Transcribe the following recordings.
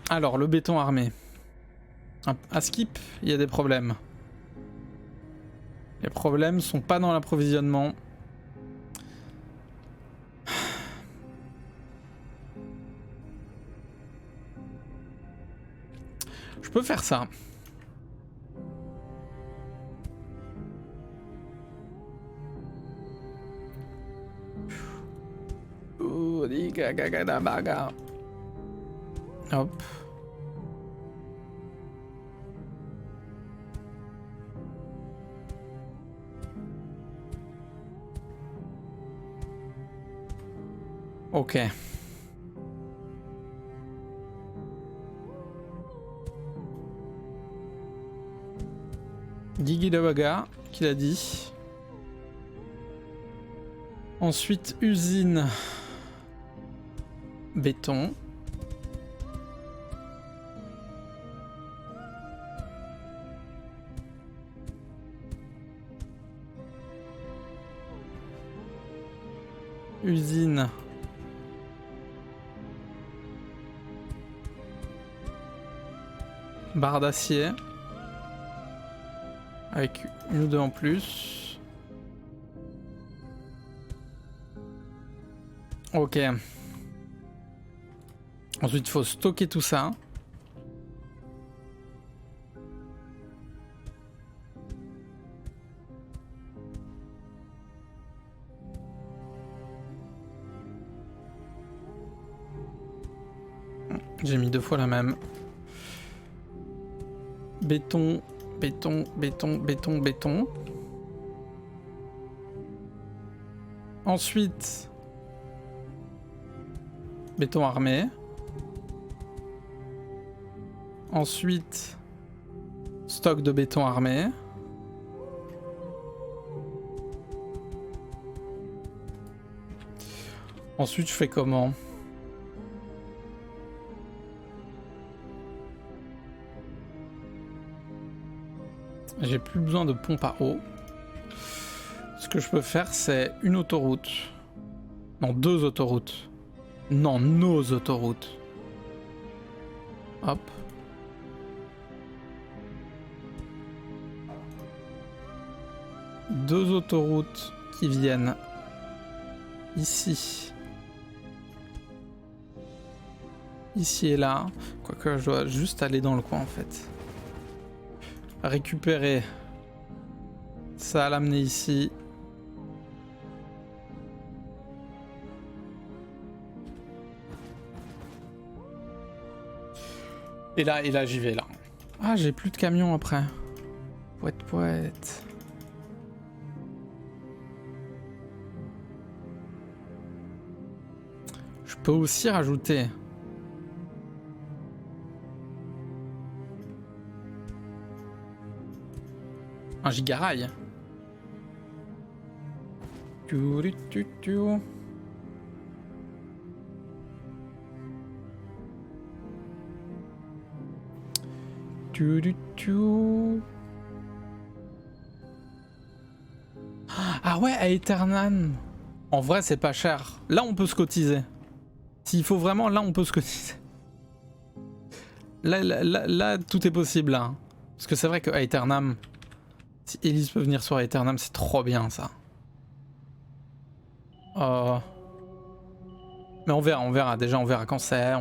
Alors, le béton armé. À Skip, il y a des problèmes. Les problèmes sont pas dans l'approvisionnement. Je peux faire ça. Hop. Ok. Gigi Dawaga, qu'il a dit. Ensuite, usine. Béton. Usine. Barre d'acier. Avec une ou deux en plus. Ok. Ensuite, il faut stocker tout ça. J'ai mis 2 fois la même. Béton, béton, béton, béton, béton. Ensuite, béton armé. Ensuite, stock de béton armé. Ensuite, je fais comment ? J'ai plus besoin de pompe à eau. Ce que je peux faire, c'est une autoroute. Non, 2 autoroutes. Non, nos autoroutes. Hop. Deux autoroutes qui viennent ici. Ici et là. Quoique je dois juste aller dans le coin en fait. Récupérer ça, à l'amener ici. Et là j'y vais là. Ah, j'ai plus de camions après. Poète. Je peux aussi rajouter un gigarail. Ah ouais, à Eternam. En vrai, c'est pas cher. Là, on peut se cotiser. S'il faut vraiment, là, on peut se cotiser. Là, tout est possible. Là. Parce que c'est vrai qu'à Eternam, si Elise peut venir sur Eternam, c'est trop bien ça. Mais on verra. Déjà, on verra quand c'est.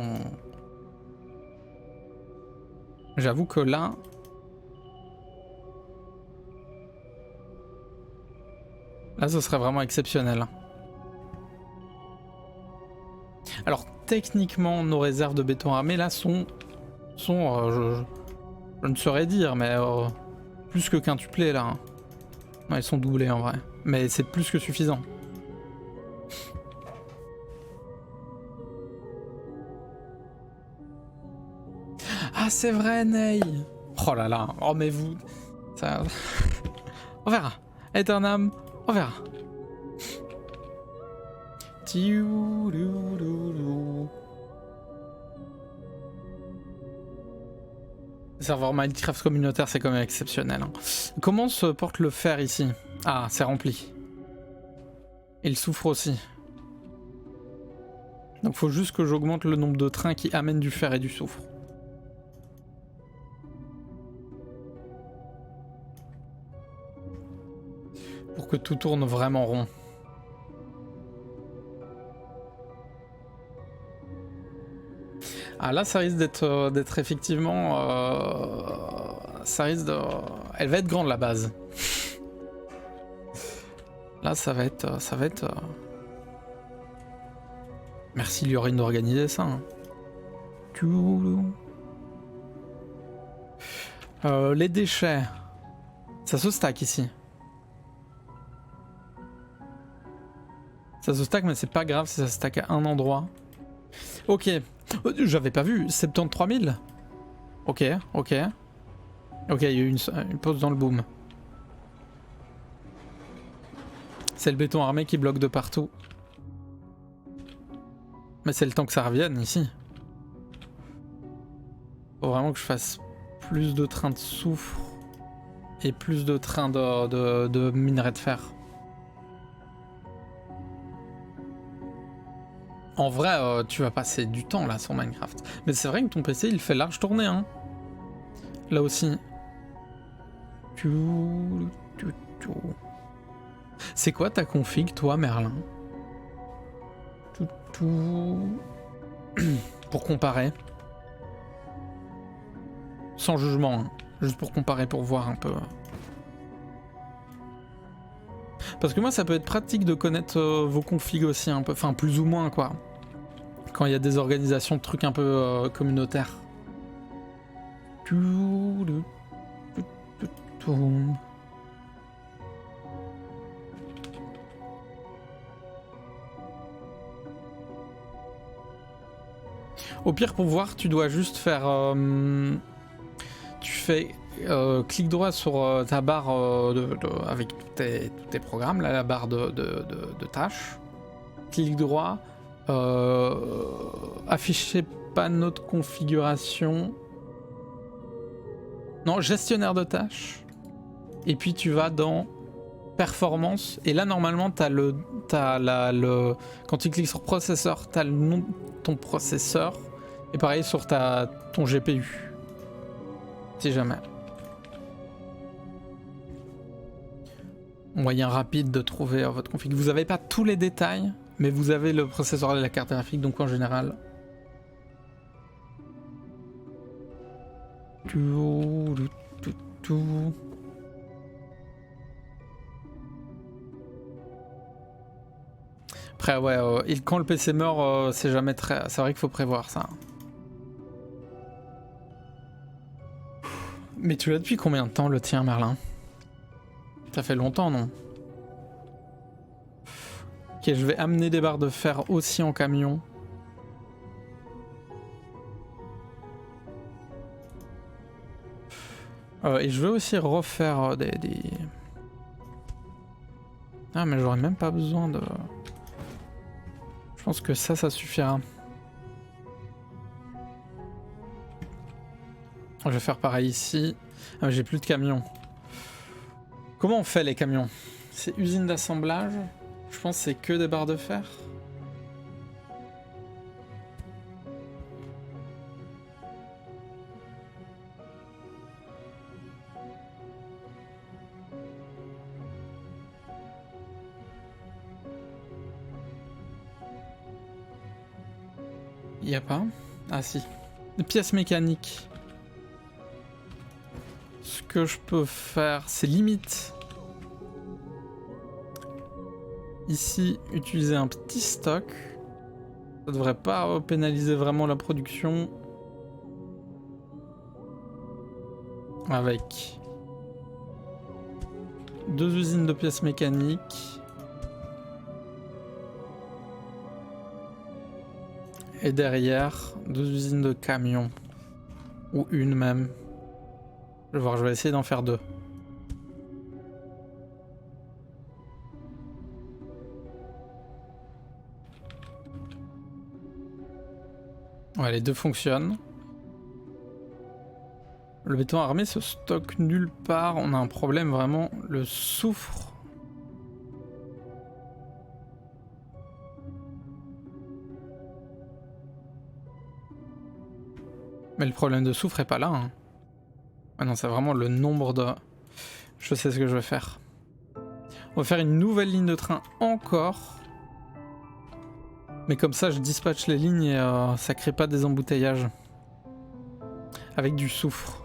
J'avoue que là... Là, ce serait vraiment exceptionnel. Alors, techniquement, nos réserves de béton armé, là, sont je ne saurais dire, mais plus que quintuplées, là. Non, elles sont doublées, en vrai. Mais c'est plus que suffisant. Ah, c'est vrai, Ney. Oh là là. Oh, mais vous... Ça... On verra. Eternam, on verra. Serveur Minecraft communautaire, c'est quand même exceptionnel. Hein. Comment se porte le fer ici? Ah, c'est rempli. Et le soufre aussi. Donc faut juste que j'augmente le nombre de trains qui amènent du fer et du soufre. que tout tourne vraiment rond. Ah là, ça risque d'être effectivement... ça risque de... Elle va être grande la base. Là, ça va être... Merci Liorine d'organiser ça. Hein. Les déchets. Ça se stack ici. Ça se stack, mais c'est pas grave si ça se stack à un endroit. Ok. J'avais pas vu. 73 000. Ok, ok. Ok, il y a eu une pause dans le boom. C'est le béton armé qui bloque de partout. Mais c'est le temps que ça revienne ici. Faut vraiment que je fasse plus de trains de soufre et plus de trains de minerai de fer. En vrai, tu vas passer du temps là sur Minecraft. Mais c'est vrai que ton PC il fait large tourner, hein. Là aussi. C'est quoi ta config, toi, Merlin? Pour comparer. Sans jugement, hein. Juste pour comparer, pour voir un peu. Parce que moi, ça peut être pratique de connaître vos configs aussi, un peu. Enfin, plus ou moins, quoi. Quand il y a des organisations de trucs un peu communautaires. Au pire, pour voir, tu dois juste faire... tu fais clic droit sur ta barre avec tous tes programmes, là, la barre de tâches. Clic droit. Afficher panneau de configuration. Non, gestionnaire de tâches. Et puis tu vas dans performance. Et là, normalement, quand tu cliques sur processeur, tu as le nom de ton processeur. Et pareil sur ton GPU. Si jamais. Moyen rapide de trouver votre config. Vous n'avez pas tous les détails, mais vous avez le processeur et la carte graphique, donc en général. Après, ouais, quand le PC meurt, c'est jamais très... C'est vrai qu'il faut prévoir ça. Mais tu l'as depuis combien de temps, le tien, Merlin? Ça fait longtemps, non? Ok, je vais amener des barres de fer aussi en camion. Et je veux aussi refaire des... Ah, mais j'aurais même pas besoin de... Je pense que ça suffira. Je vais faire pareil ici. Ah, mais j'ai plus de camions. Comment on fait les camions? C'est usine d'assemblage. Je pense que c'est que des barres de fer. Y a pas? Ah si. Des pièces mécaniques. Ce que je peux faire, c'est limite. Ici, utiliser un petit stock. Ça devrait pas pénaliser vraiment la production. Avec 2 usines de pièces mécaniques. Et derrière, 2 usines de camions. Ou une même. Je vais voir, je vais essayer d'en faire 2. Ouais, les 2 fonctionnent. Le béton armé se stocke nulle part. On a un problème vraiment. Le soufre. Mais le problème de soufre est pas là. Hein. Ah non, c'est vraiment le nombre de... Je sais ce que je vais faire. On va faire une nouvelle ligne de train encore. Mais comme ça, je dispatche les lignes et ça crée pas des embouteillages. Avec du soufre.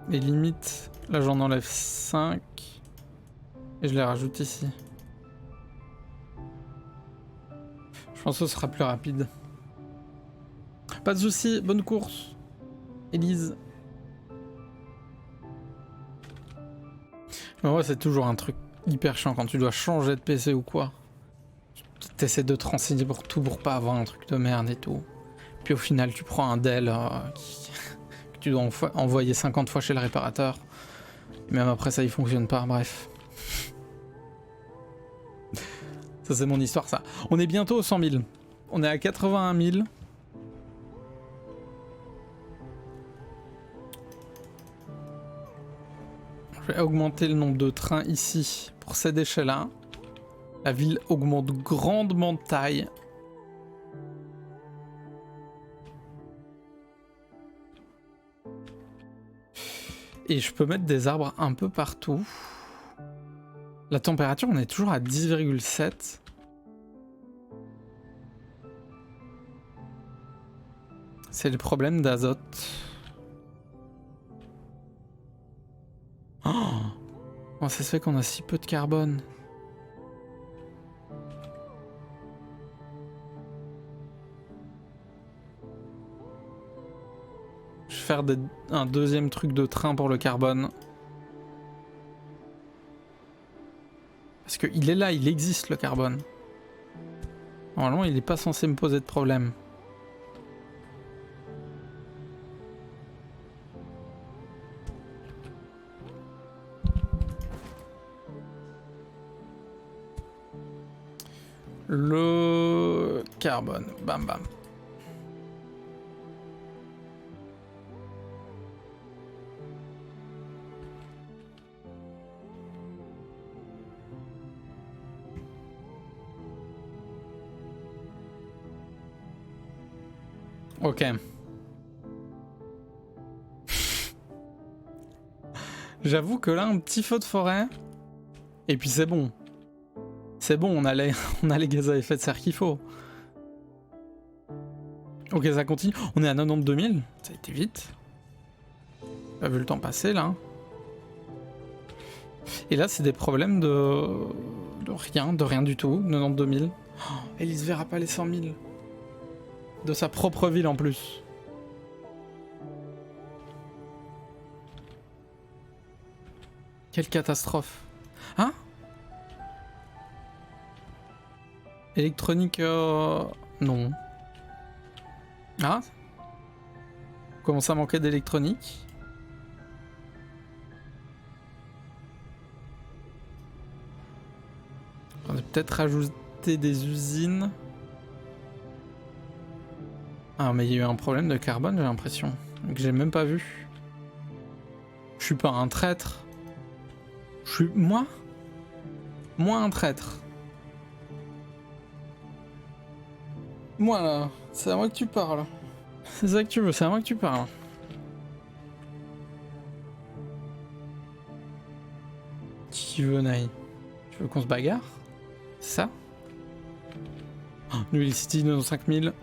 Et limite, là j'en enlève 5. Et je les rajoute ici. Je pense que ce sera plus rapide. Pas de soucis, bonne course. Élise. Mais ouais, c'est toujours un truc hyper chiant quand tu dois changer de PC ou quoi. T'essaies de te renseigner pour tout pour pas avoir un truc de merde et tout. Puis au final, tu prends un Dell que tu dois envoyer 50 fois chez le réparateur. Et même après ça, il fonctionne pas, bref. Ça, c'est mon histoire, ça. On est bientôt aux 100 000. On est à 81 000. Je vais augmenter le nombre de trains ici pour ces déchets-là. La ville augmente grandement de taille. Et je peux mettre des arbres un peu partout. La température, on est toujours à 10,7. C'est le problème d'azote. Oh, comment ça se fait qu'on a si peu de carbone? Je vais faire un deuxième truc de train pour le carbone. Parce qu'il est là, il existe le carbone. Normalement, il n'est pas censé me poser de problème. Le carbone, bam bam. Ok. J'avoue que là, un petit feu de forêt, et puis c'est bon. C'est bon, on a les gaz à effet de serre qu'il faut. Ok, ça continue. On est à 92 000. Ça a été vite. Pas vu le temps passer, là. Et là, c'est des problèmes de rien du tout. 92 000. Oh, Elise verra pas les 100 000. De sa propre ville, en plus. Quelle catastrophe. Hein? Électronique, non. Ah? Commence à manquer d'électronique. On va peut-être rajouter des usines. Ah, mais il y a eu un problème de carbone, j'ai l'impression. Que j'ai même pas vu. Je suis pas un traître. Je suis... Moi un traître. Moi là, c'est à moi que tu parles. C'est ça que tu veux, c'est à moi que tu parles. Qui veut Naï? Tu veux qu'on se bagarre? C'est ça? Oh, New Hill City, 95 000.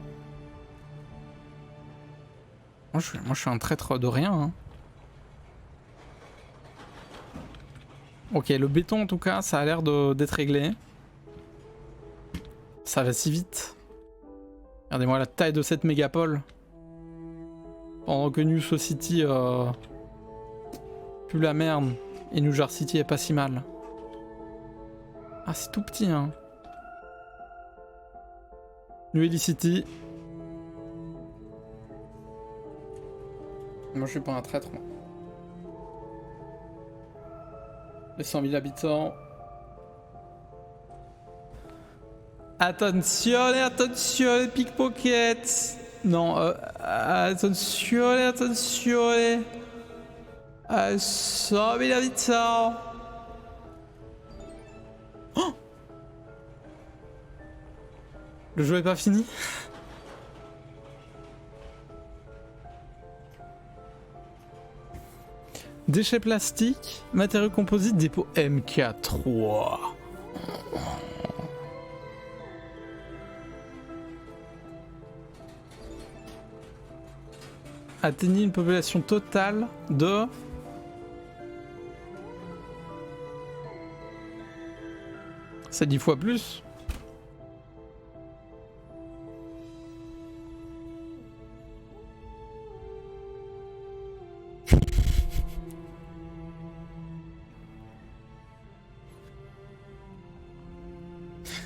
Moi je suis un traître de rien. Hein. Ok, le béton en tout cas, ça a l'air d'être réglé. Ça va si vite. Regardez-moi la taille de cette mégapole. Pendant que New City pue la merde. Et New York City est pas si mal. Ah, c'est tout petit, hein. New Hill City. Moi, je suis pas un traître, moi. Les 100 000 habitants. Attenzione, attenzione, pickpocket. Non, attenzione, attenzione. 100 000 habitants. Oh, le jeu est pas fini. Déchets plastiques, matériaux composites, dépôt MK3. Atteignez une population totale de... C'est 10 fois plus.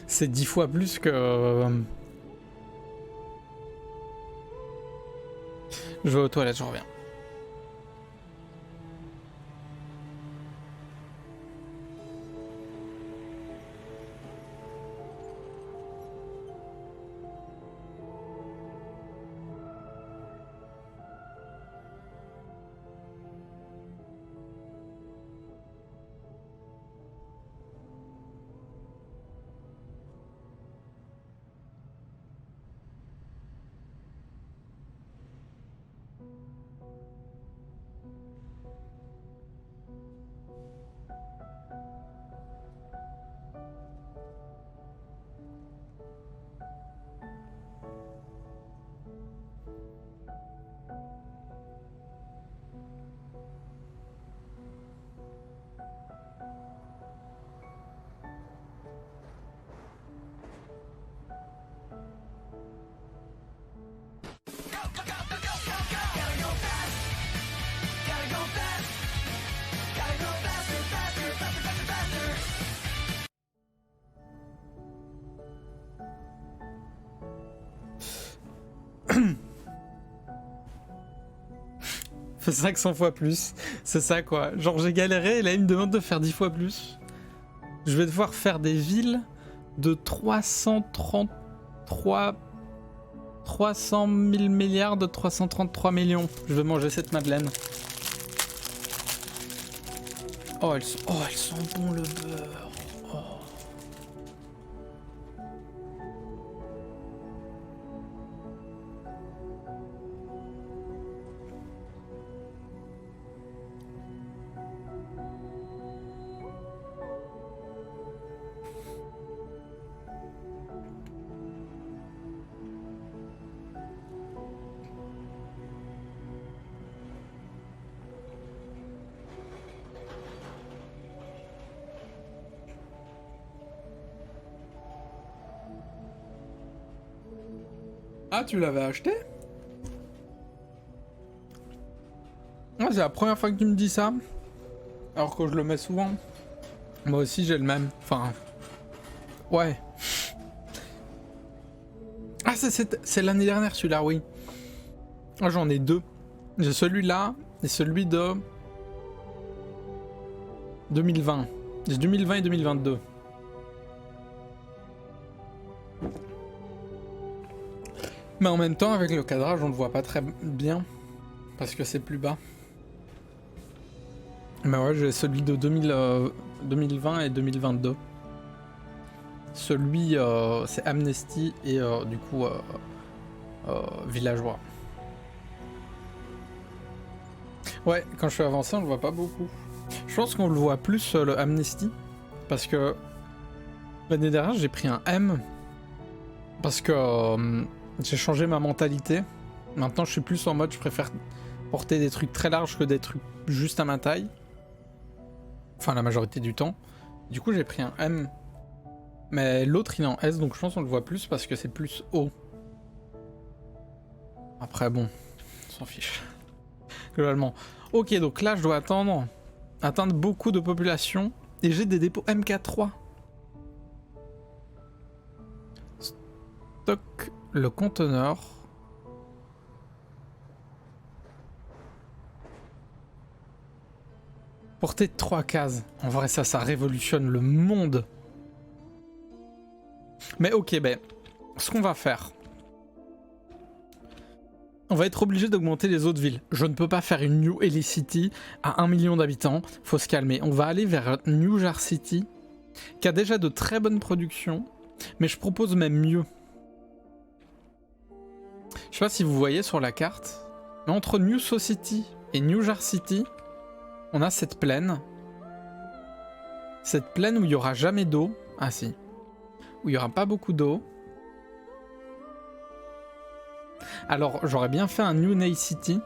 C'est 10 fois plus que... Je vais aux toilettes, je reviens. Fait 500 fois plus. C'est ça quoi. Genre j'ai galéré et là il me demande de faire 10 fois plus. Je vais devoir faire des villes de 333... 300 000 milliards de 333 millions. Je vais manger cette madeleine. Oh, elles sont bons le beurre. Oh. Ah, tu l'avais acheté? Ah, c'est la première fois que tu me dis ça. Alors que je le mets souvent. Moi aussi j'ai le même. Enfin... Ouais. Ah, c'est l'année dernière celui-là, oui. Ah, j'en ai deux. J'ai celui-là et celui de... 2020. J'ai 2020 et 2022. Mais en même temps, avec le cadrage, on le voit pas très bien. Parce que c'est plus bas. Mais ouais, j'ai celui de 2020 et 2022. Celui, c'est Amnesty et du coup, Villageois. Ouais, quand je suis avancé, on le voit pas beaucoup. Je pense qu'on le voit plus, le Amnesty. Parce que l'année dernière, j'ai pris un M. Parce que... j'ai changé ma mentalité. Maintenant, je suis plus en mode, je préfère porter des trucs très larges que des trucs juste à ma taille. Enfin, la majorité du temps. Du coup, j'ai pris un M. Mais l'autre, il est en S, donc je pense qu'on le voit plus parce que c'est plus haut. Après, bon, on s'en fiche. Globalement. Ok, donc là, je dois atteindre beaucoup de population. Et j'ai des dépôts MK3. Stock le conteneur. Portée de 3 cases. En vrai, ça révolutionne le monde. Mais ok, ben, ce qu'on va faire... On va être obligé d'augmenter les autres villes. Je ne peux pas faire une New Ellie City à 1 million d'habitants. Faut se calmer. On va aller vers New Jar City, qui a déjà de très bonnes productions. Mais je propose même mieux. Je sais pas si vous voyez sur la carte, mais entre New Society et New Jar City, on a cette plaine. Cette plaine où il n'y aura jamais d'eau. Ah si. Où il n'y aura pas beaucoup d'eau. Alors, j'aurais bien fait un New Nay City.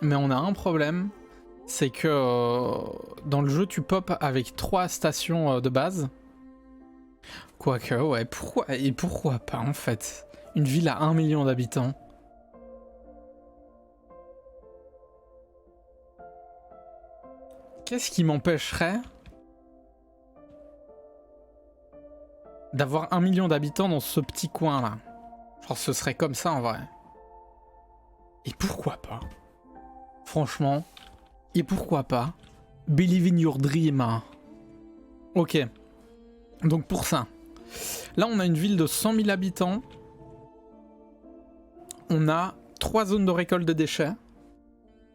Mais on a un problème. C'est que dans le jeu, tu pop avec 3 stations de base. Quoique, ouais, pourquoi pas en fait? Une ville à 1 million d'habitants. Qu'est-ce qui m'empêcherait d'avoir 1 million d'habitants dans ce petit coin là? Genre ce serait comme ça en vrai. Et pourquoi pas? Franchement, et pourquoi pas? Believe in your dream. Ok. Donc pour ça. Là on a une ville de 100 000 habitants. On a 3 zones de récolte de déchets.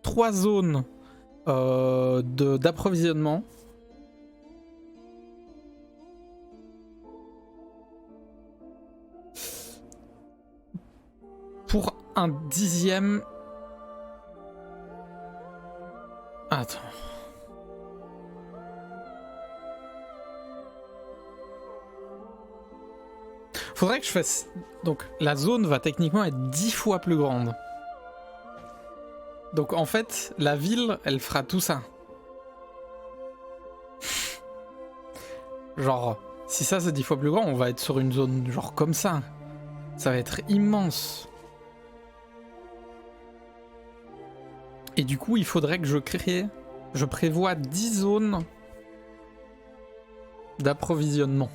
3 zones d'approvisionnement. Pour un 10e... Attends. Faudrait que je fasse... Donc la zone va techniquement être 10 fois plus grande. Donc en fait, la ville, elle fera tout ça. Genre, si ça c'est 10 fois plus grand, on va être sur une zone genre comme ça. Ça va être immense. Et du coup, il faudrait que je prévois 10 zones d'approvisionnement.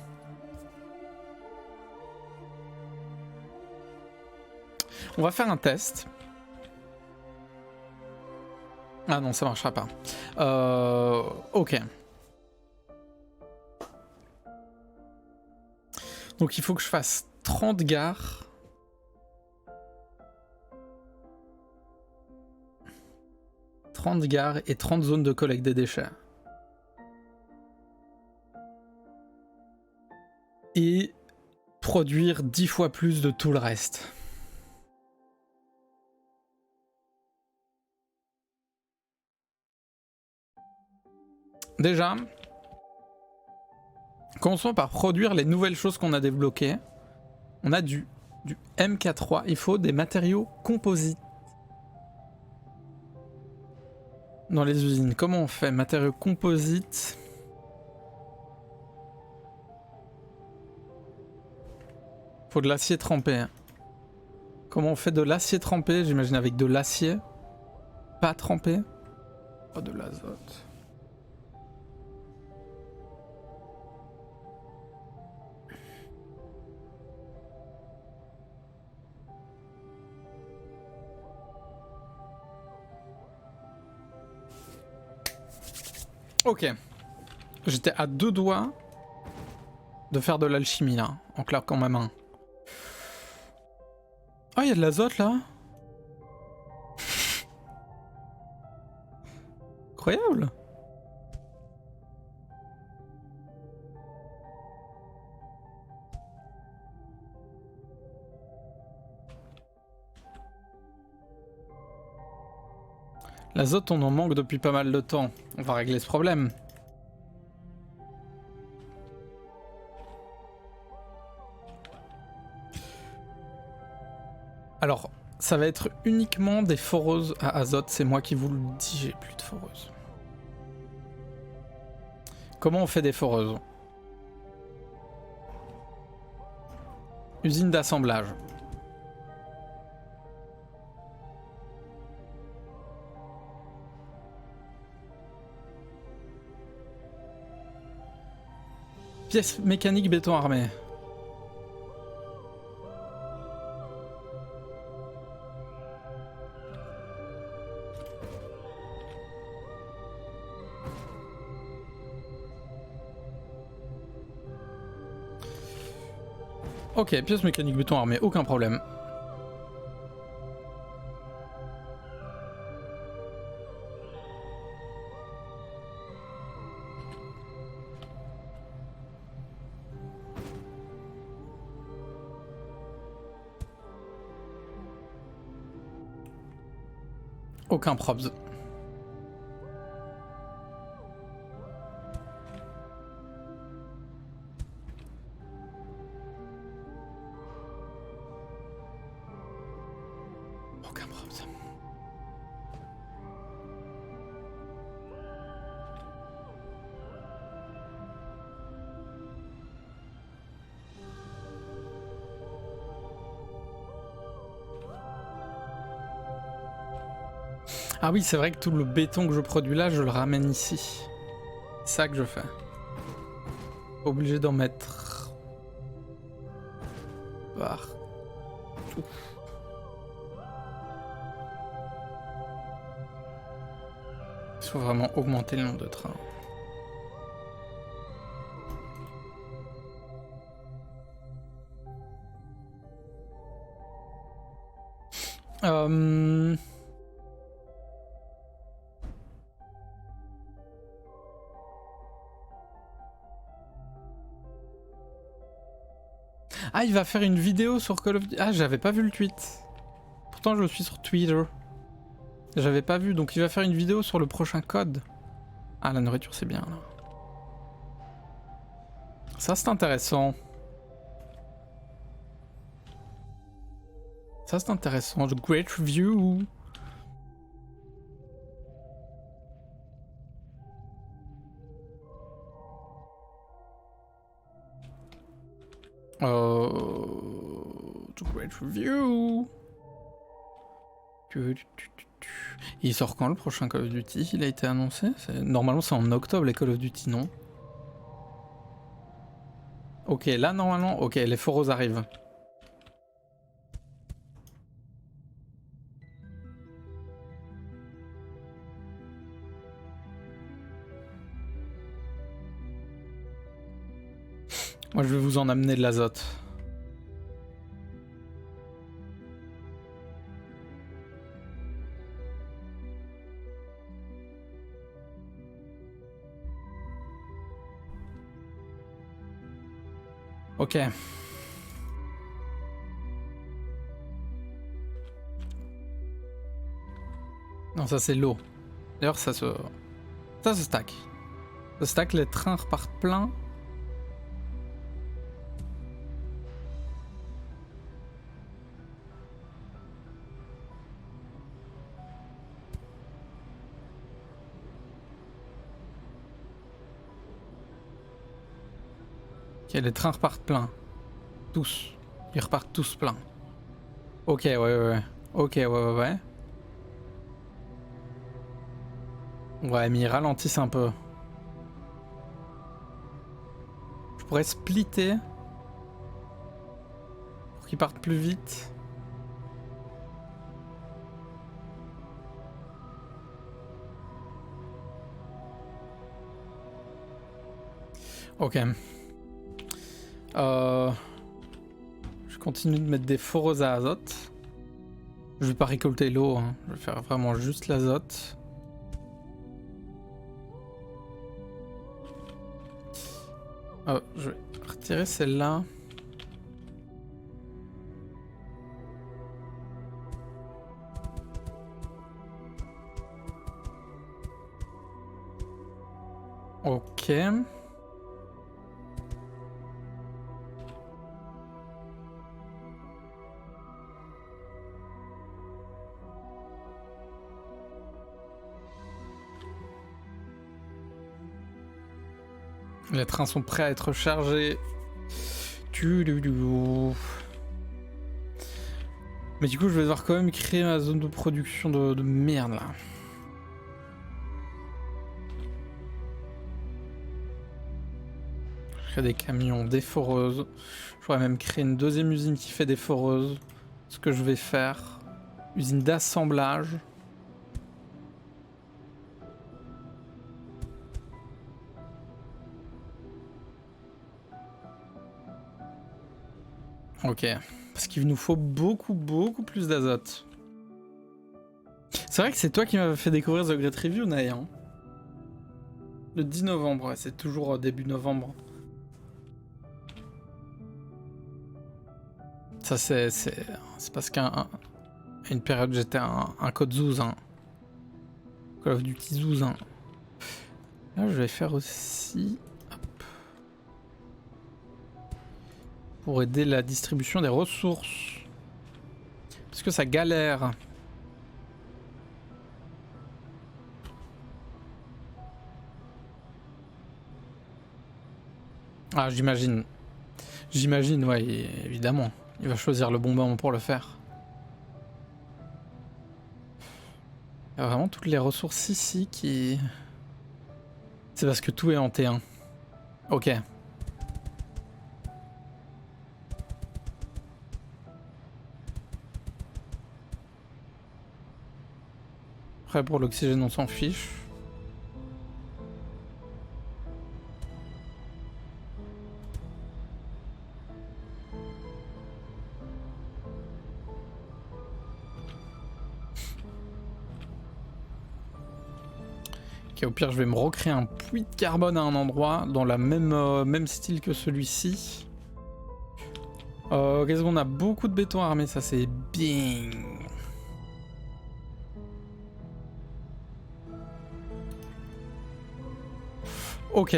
On va faire un test. Ah non, ça marchera pas. Ok. Donc il faut que je fasse 30 gares. Et 30 zones de collecte des déchets. Et produire 10 fois plus de tout le reste. Déjà, commençons par produire les nouvelles choses qu'on a débloquées. On a du MK3, il faut des matériaux composites. Dans les usines, comment on fait? Matériaux composites. Faut de l'acier trempé. Comment on fait de l'acier trempé? J'imagine avec de l'acier. Pas trempé. Pas de l'azote. Ok. J'étais à 2 doigts de faire de l'alchimie là, en claquant ma main. Ah, il y a de l'azote là. Incroyable. L'azote, on en manque depuis pas mal de temps. On va régler ce problème. Alors, ça va être uniquement des foreuses à azote, c'est moi qui vous le dis, j'ai plus de foreuses. Comment on fait des foreuses? Usine d'assemblage. Pièce mécanique béton armé. Ok, pièce mécanique béton armé, aucun problème. Aucun probs. Ah oui, c'est vrai que tout le béton que je produis là, je le ramène ici. C'est ça que je fais. Obligé d'en mettre partout. Il faut vraiment augmenter le nombre de trains. Ah, il va faire une vidéo sur Call of Duty. Ah, j'avais pas vu le tweet. Pourtant, je le suis sur Twitter. J'avais pas vu, donc il va faire une vidéo sur le prochain code. Ah, la nourriture, c'est bien, là. Ça, c'est intéressant. Ça, c'est intéressant. The Great Review. The Great Review. Il sort quand le prochain Call of Duty? Il a été annoncé? Normalement, c'est en octobre les Call of Duty, non? Ok, là, normalement... Ok, les foros arrivent. Moi, je vais vous en amener de l'azote. Ok. Non, ça c'est l'eau. D'ailleurs, ça se stack. Ça se stack, les trains repartent pleins. Ok, les trains repartent pleins. Tous. Ils repartent tous pleins. Ok, ouais. Ok, ouais. Ouais, mais ils ralentissent un peu. Je pourrais splitter pour qu'ils partent plus vite. Ok. Je continue de mettre des foreuses à azote. Je vais pas récolter l'eau, hein. Je vais faire vraiment juste l'azote. Je vais retirer celle-là. Ok. Les trains sont prêts à être chargés. Mais du coup, je vais devoir quand même créer ma zone de production de merde là. Je crée des camions, des foreuses. Je pourrais même créer une deuxième usine qui fait des foreuses. Ce que je vais faire. Usine d'assemblage. Ok. Parce qu'il nous faut beaucoup plus d'azote. C'est vrai que c'est toi qui m'avais fait découvrir The Great Review, Naya. Hein. Le 10 novembre, ouais, c'est toujours début novembre. Ça c'est parce qu'à une période j'étais un code Zouzin. Call of Duty Zouzin. Là je vais faire aussi... Hop. Pour aider la distribution des ressources. Parce que ça galère. Ah j'imagine. J'imagine, ouais, évidemment. Il va choisir le bon moment pour le faire. Il y a vraiment toutes les ressources ici qui... C'est parce que tout est en T1. Ok. Après pour l'oxygène on s'en fiche. Ok, au pire je vais me recréer un puits de carbone à un endroit dans la même style que celui-ci. Qu'est-ce qu'on a? Beaucoup de béton armé, ça c'est bien. Ok.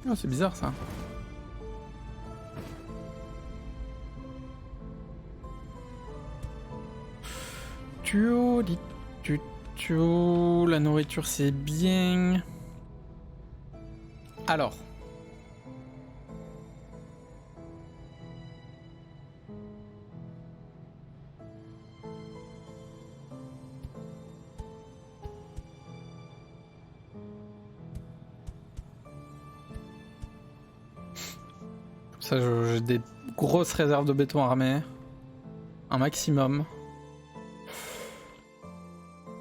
Oh, c'est bizarre ça. La nourriture c'est bien. Alors. Ça, j'ai des grosses réserves de béton armé. Un maximum.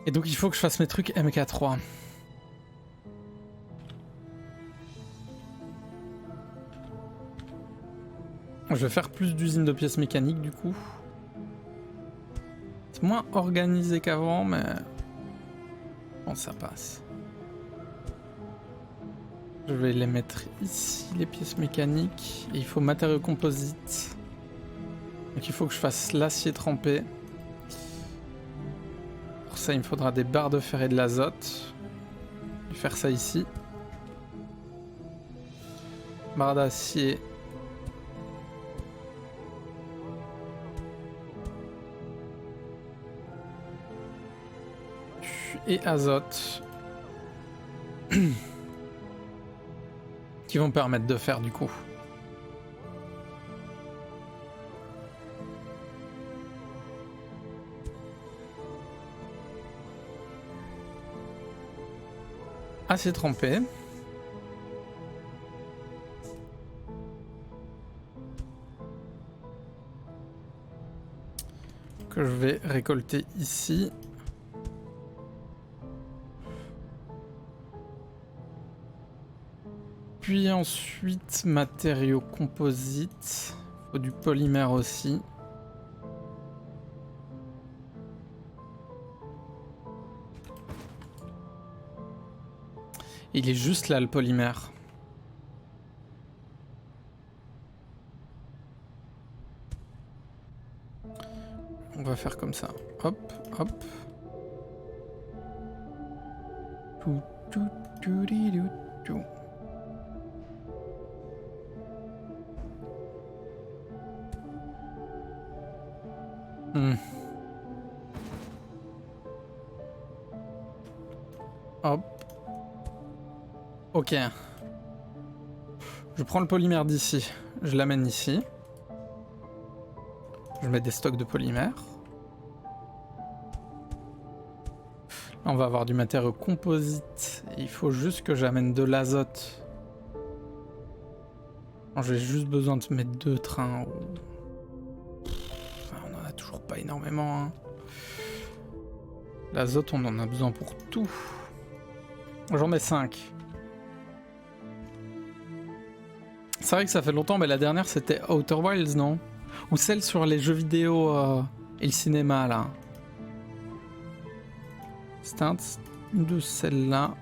Et donc il faut que je fasse mes trucs MK3. Je vais faire plus d'usines de pièces mécaniques du coup. C'est moins organisé qu'avant, mais bon, ça passe. Je vais les mettre ici, les pièces mécaniques. Et il faut matériaux composites. Donc il faut que je fasse l'acier trempé. Pour ça, il me faudra des barres de fer et de l'azote. Je vais faire ça ici. Barre d'acier. Et azote. Qui vont permettre de faire du coup. Acier trempé. Que je vais récolter ici. Puis ensuite, matériaux composites. Faut du polymère aussi. Il est juste là le polymère. On va faire comme ça. Hop, hop. Tout, tout, tout, tout, tout. Hop. Ok. Je prends le polymère d'ici. Je l'amène ici. Je mets des stocks de polymère. Là, on va avoir du matériau composite. Il faut juste que j'amène de l'azote. J'ai juste besoin de mettre 2 trains. Enfin, on en a toujours pas énormément. Hein. L'azote, on en a besoin pour tout. J'en mets 5. C'est vrai que ça fait longtemps, mais la dernière c'était Outer Wilds, non? Ou celle sur les jeux vidéo et le cinéma, là. C'était une de celles-là.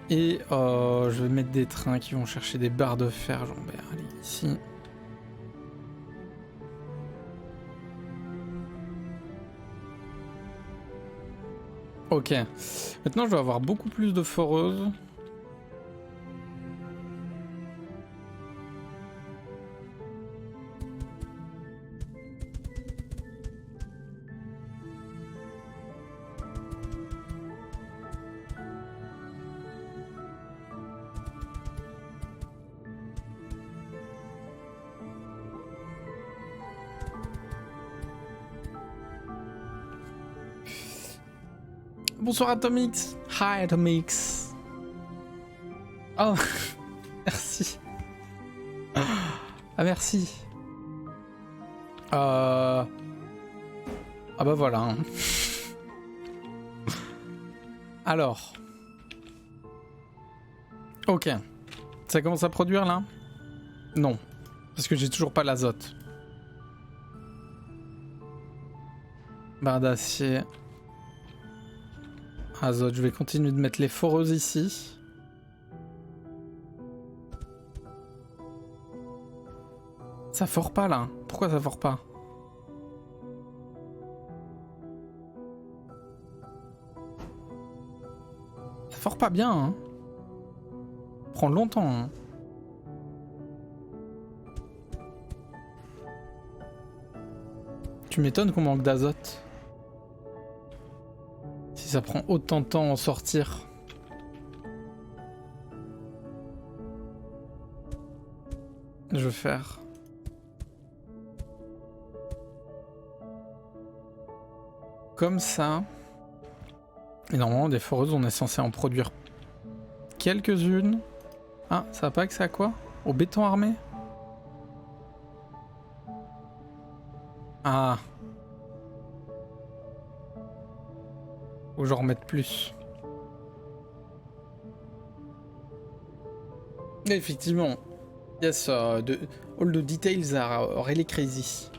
Et je vais mettre des trains qui vont chercher des barres de fer, Jean-Bert. Allez, ici. Ok. Maintenant, je vais avoir beaucoup plus de foreuses. Bonsoir Atomix. Hi Atomix. Oh, merci. Ah merci. Ah bah voilà. Hein. Alors. Ok. Ça commence à produire là? Non. Parce que j'ai toujours pas l'azote. Barre d'acier. Azote, je vais continuer de mettre les foreuses ici. Ça fore pas là. Pourquoi ça fore pas? Ça fore pas bien. Hein. Ça prend longtemps. Hein. Tu m'étonnes qu'on manque d'azote. Si ça prend autant de temps à en sortir. Je vais faire... Comme ça. Et normalement, des foreuses, on est censé en produire quelques-unes. Ah, ça va pas accès à quoi? Au béton armé? Ah. Faut que j'en remette plus. Et effectivement. Yes, all the details are really crazy.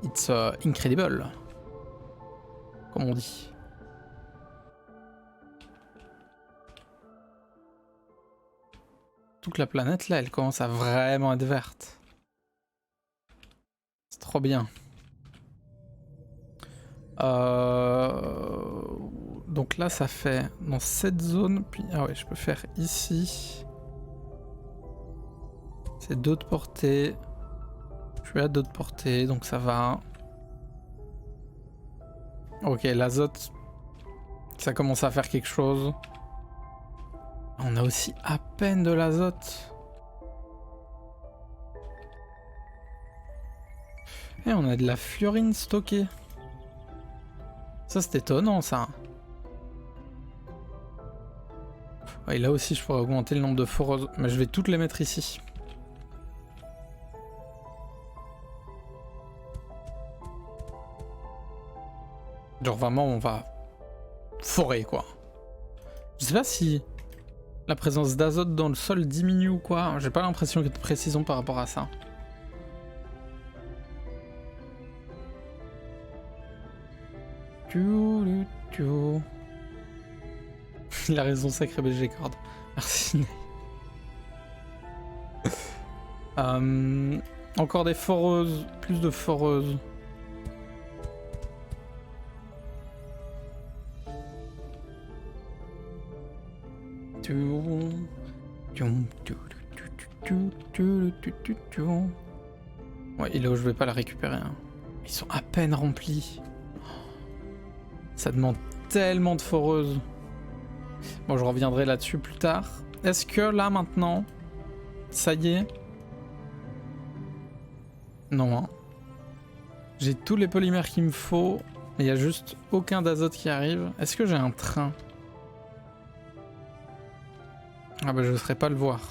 It's incredible. Comme on dit. Toute la planète là, elle commence à vraiment être verte. C'est trop bien. Donc là, ça fait dans cette zone. Puis ah ouais, je peux faire ici. C'est d'autres portées. Je suis à d'autres portées, donc ça va. Ok, l'azote, ça commence à faire quelque chose. On a aussi à peine de l'azote. Et on a de la fluorine stockée. Ça, c'est étonnant, ça. Ouais, là aussi, je pourrais augmenter le nombre de foreuses. Mais je vais toutes les mettre ici. Genre vraiment, on va forer, quoi. Je sais pas si la présence d'azote dans le sol diminue ou quoi. J'ai pas l'impression qu'il y ait de précision par rapport à ça. Il a raison, sacré BG Cord. Merci. Encore des foreuses, plus de foreuses. Ouais, il est où je vais pas la récupérer. Hein. Ils sont à peine remplis. Ça demande tellement de foreuses. Bon, je reviendrai là-dessus plus tard. Est-ce que là, maintenant, ça y est? Non. Hein. J'ai tous les polymères qu'il me faut. Il n'y a juste aucun d'azote qui arrive. Est-ce que j'ai un train? Ah bah je ne saurais pas le voir.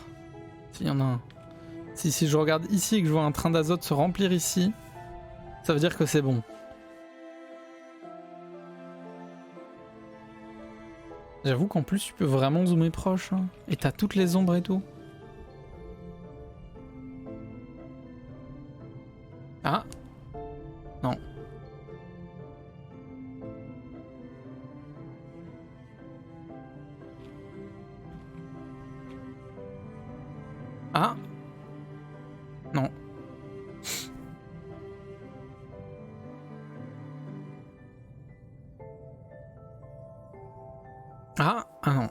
S'il y en a un. Si je regarde ici et que je vois un train d'azote se remplir ici, ça veut dire que c'est bon. J'avoue qu'en plus tu peux vraiment zoomer proche. Hein, et t'as toutes les ombres et tout. Ah. Non. Ah. Non. Ah. Ah non.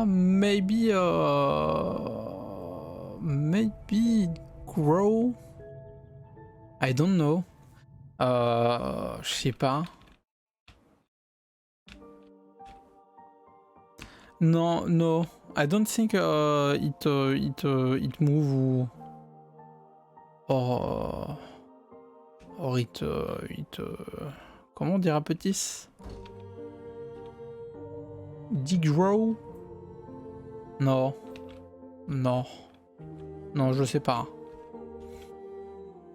Maybe maybe grow. I don't know. Je sais pas. Non, no. I don't think it move or it comment on dira petit? Digrow? Non. Non. Non, je sais pas.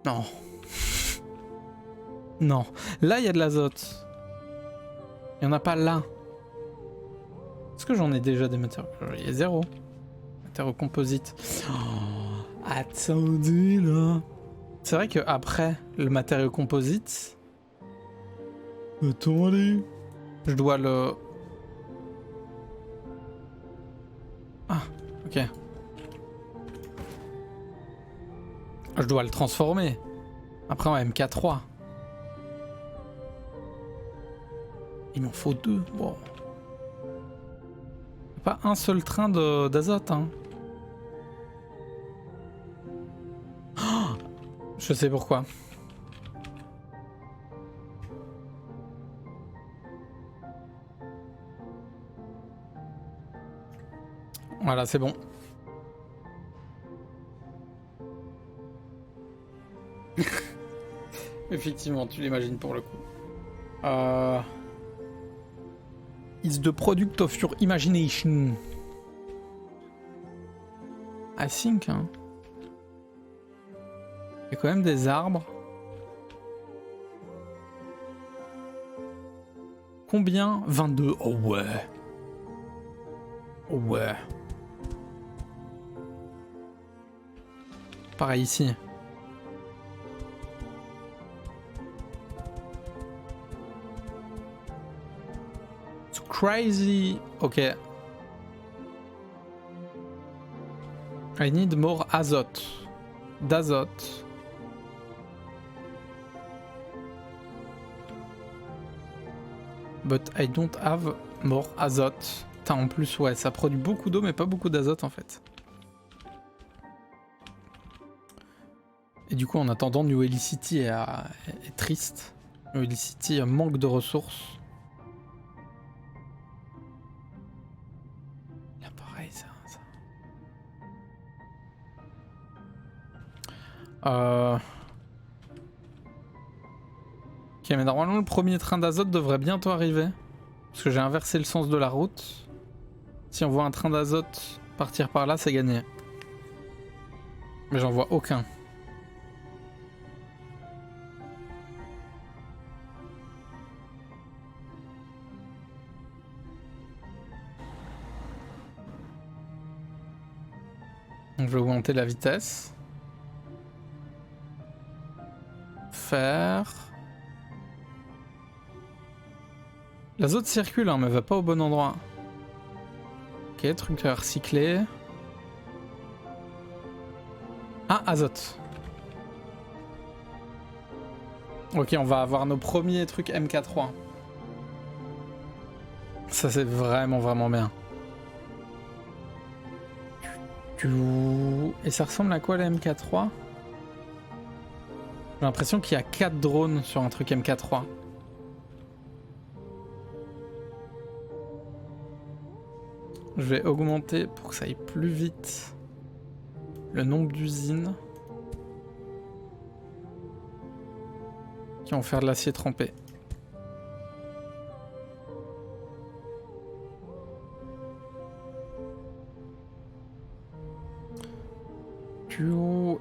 Non. Non. Là, il y a de l'azote. Il n'y en a pas là. Est-ce que j'en ai déjà des matériaux? Il y a 0. Matériaux composites. Oh, attendez là. C'est vrai qu'après le matériau composite... Attendez. Je dois le... Ah, ok. Je dois le transformer. Après en MK3. Il m'en faut 2. Bon. Pas un seul train d'azote, hein. Oh, je sais pourquoi. Voilà, c'est bon. Effectivement, tu l'imagines pour le coup. Is the product of your imagination. I think, hein. Il y a quand même des arbres. Combien? 22. Oh ouais. Oh ouais. Pareil ici. It's crazy. Ok. I need more azote. D'azote. But I don't have more azote. Putain, en plus, ouais, ça produit beaucoup d'eau, mais pas beaucoup d'azote en fait. Et du coup, en attendant, New Helicity est triste. New Helicity manque de ressources. Là, pareil, ça. Ok, mais normalement, le premier train d'azote devrait bientôt arriver. Parce que j'ai inversé le sens de la route. Si on voit un train d'azote partir par là, c'est gagné. Mais j'en vois aucun. Donc je vais augmenter la vitesse. Faire... L'azote circule, hein, mais va pas au bon endroit. Ok, truc à recycler. Ah, azote. Ok, on va avoir nos premiers trucs MK3. Ça, c'est vraiment bien. Et ça ressemble à quoi la MK3? J'ai l'impression qu'il y a 4 drones sur un truc MK3. Je vais augmenter pour que ça aille plus vite le nombre d'usines qui vont faire de l'acier trempé.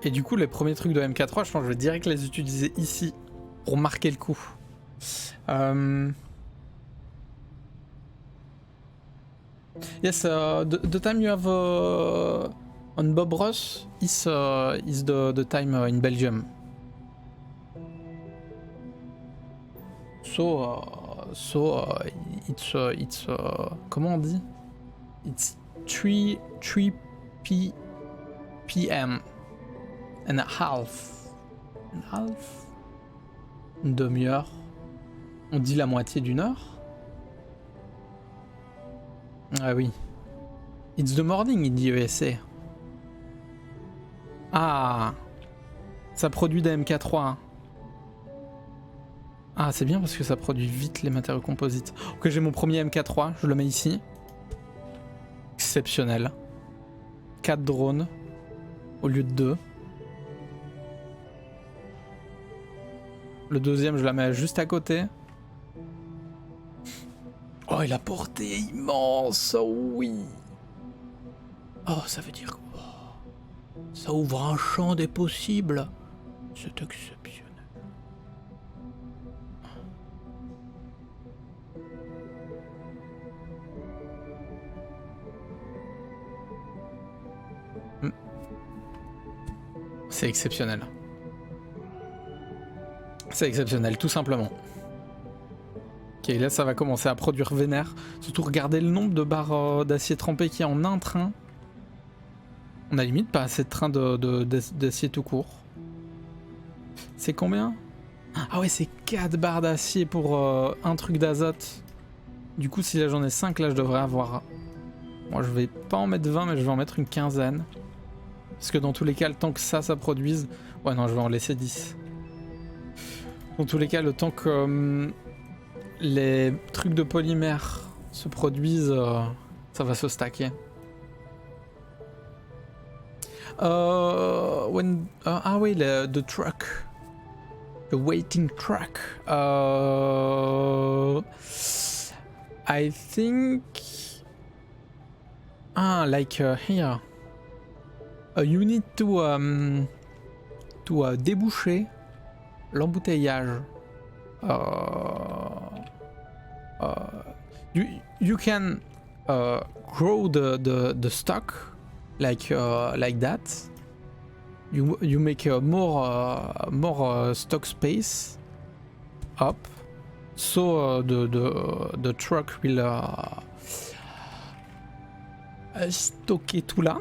Et du coup, les premiers trucs de MK3, je pense que je vais direct les utiliser ici pour marquer le coup. Yes, the time you have on Bob Ross is the time in Belgium. So it's comment on dit? It's 3 p.m. and a half. Une demi-heure. On dit la moitié d'une heure. Ah oui. It's the morning in the USA. Ah. Ça produit des MK3. Ah, c'est bien parce que ça produit vite les matériaux composites. Ok, j'ai mon premier MK3, je le mets ici. exceptionnel. 4 drones au lieu de 2. Le deuxième, je la mets juste à côté. Oh, et la portée est immense, oh oui. Oh, ça veut dire... Oh, ça ouvre un champ des possibles. C'est exceptionnel. C'est exceptionnel. C'est exceptionnel, tout simplement. Ok, là ça va commencer à produire vénère. Surtout regardez le nombre de barres d'acier trempé qu'il y a en un train. On a limite pas assez de trains d'acier tout court. C'est combien? Ah ouais, c'est 4 barres d'acier pour un truc d'azote. Du coup, si là j'en ai 5, là je devrais avoir... Moi je vais pas en mettre 20, mais je vais en mettre une quinzaine. Parce que dans tous les cas, le temps que ça produise... Ouais non, je vais en laisser 10. Dans tous les cas, le temps que les trucs de polymère se produisent, ça va se stacker. Ah oui, the truck. The waiting truck. I think... Ah, like here. You need to déboucher l'embouteillage. You can grow the stock like that. You make more stock space up, so the truck will stocker tout là.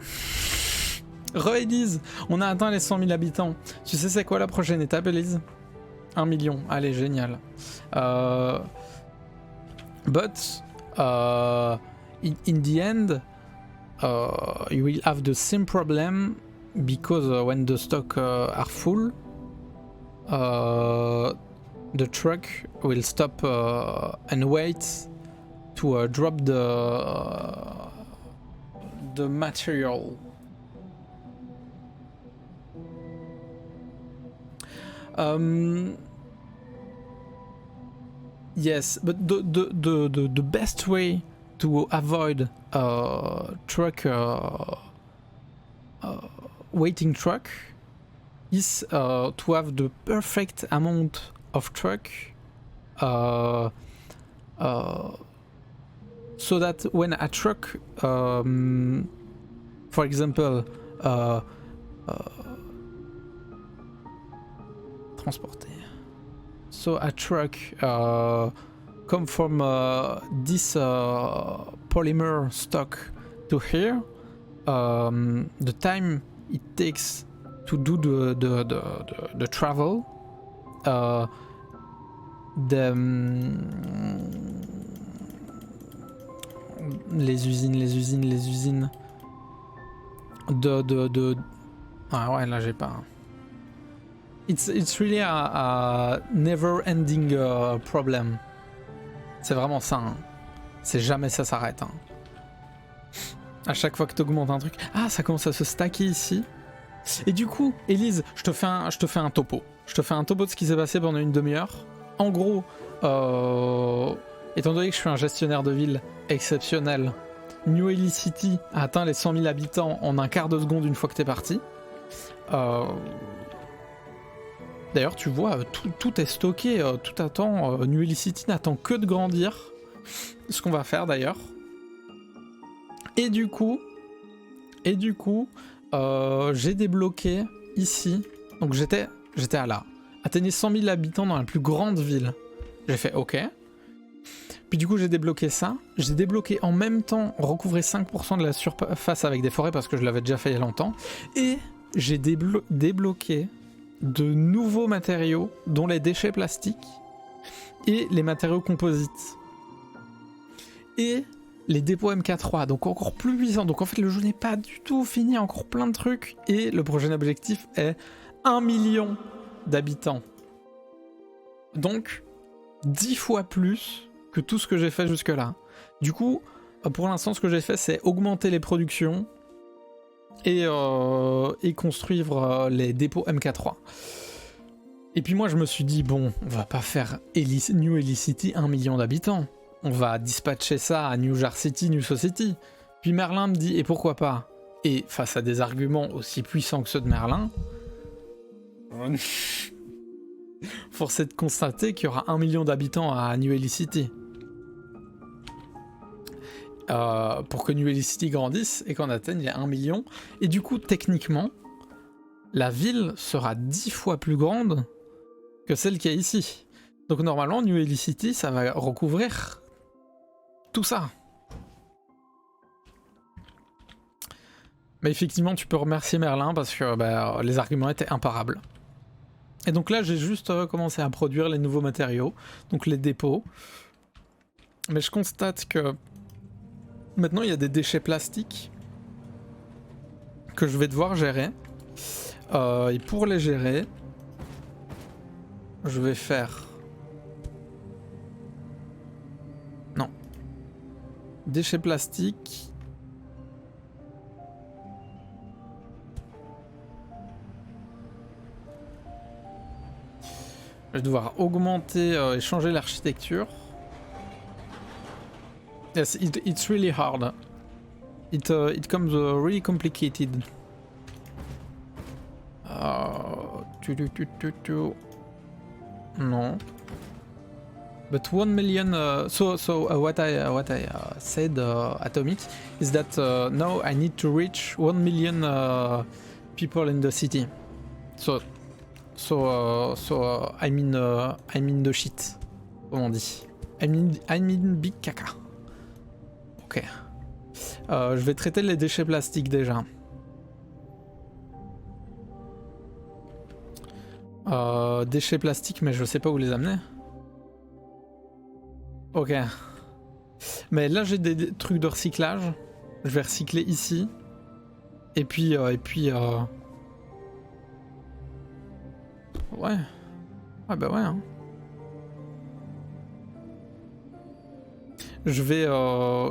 Re-Elise, on a atteint les 100 000 habitants. Tu sais c'est quoi la prochaine étape, Elise? 1 million, allez, génial. But in the end, you will have the same problem because when the stock are full, the truck will stop and wait to drop the material. Yes, but the best way to avoid truck waiting truck is to have the perfect amount of truck so that when a truck for example transporter. So a truck come from this polymer stock to here. The time it takes to do the travel, les usines. Ah ouais, là j'ai pas. It's really a never-ending problem. C'est vraiment ça. Hein. C'est jamais ça s'arrête. Hein. À chaque fois que tu augmentes un truc. Ah, ça commence à se stacker ici. Et du coup, Elise, je te fais un topo. Je te fais un topo de ce qui s'est passé pendant une demi-heure. En gros, étant donné que je suis un gestionnaire de ville exceptionnel, New Ellie City a atteint les 100 000 habitants en un quart de seconde une fois que t'es parti. D'ailleurs, tu vois, tout est stocké, tout attend. New Ellie City n'attend que de grandir. Ce qu'on va faire d'ailleurs. Et du coup, j'ai débloqué ici. Donc j'étais à là. Atteignez 100 000 habitants dans la plus grande ville. J'ai fait OK. Puis du coup, j'ai débloqué ça. J'ai débloqué en même temps recouvrer 5% de la surface avec des forêts parce que je l'avais déjà fait il y a longtemps. Et j'ai débloqué de nouveaux matériaux, dont les déchets plastiques et les matériaux composites. Et les dépôts MK3, donc encore plus puissants. Donc en fait, le jeu n'est pas du tout fini, encore plein de trucs. Et le prochain objectif est 1 million d'habitants. Donc 10 fois plus que tout ce que j'ai fait jusque-là. Du coup, Pour l'instant, ce que j'ai fait, c'est augmenter les productions et construire les dépôts MK3. Et puis moi, je me suis dit, bon, on va pas faire New Ellie City 1 million d'habitants. On va dispatcher ça à New Jar City, New Society. Puis Merlin me dit, et pourquoi pas? Et face à des arguments aussi puissants que ceux de Merlin, force est de constater qu'il y aura 1 million d'habitants à New Ellie City. Pour que New Ellie City grandisse et qu'on atteigne les 1 million. Et du coup, techniquement, la ville sera 10 fois plus grande que celle qu'il y a ici. Donc normalement, New Ellie City, ça va recouvrir tout ça. Mais effectivement, tu peux remercier Merlin parce que les arguments étaient imparables. Et donc là, j'ai juste commencé à produire les nouveaux matériaux, donc les dépôts. Mais je constate que maintenant, il y a des déchets plastiques que je vais devoir gérer. Et pour les gérer, je vais faire... Non. Déchets plastiques... Je vais devoir augmenter et changer l'architecture. Yes, it's really hard. It comes really complicated. Non. But 1 million. So what I said, Atomic, is that now I need to reach 1 million people in the city. So I'm in the shit, comme on dit. I'm in big caca. Ok. Je vais traiter les déchets plastiques déjà. Déchets plastiques, mais je sais pas où les amener. Ok. Mais là j'ai des trucs de recyclage. Je vais recycler ici. Et puis ouais. Ouais bah ouais. Hein. Je vais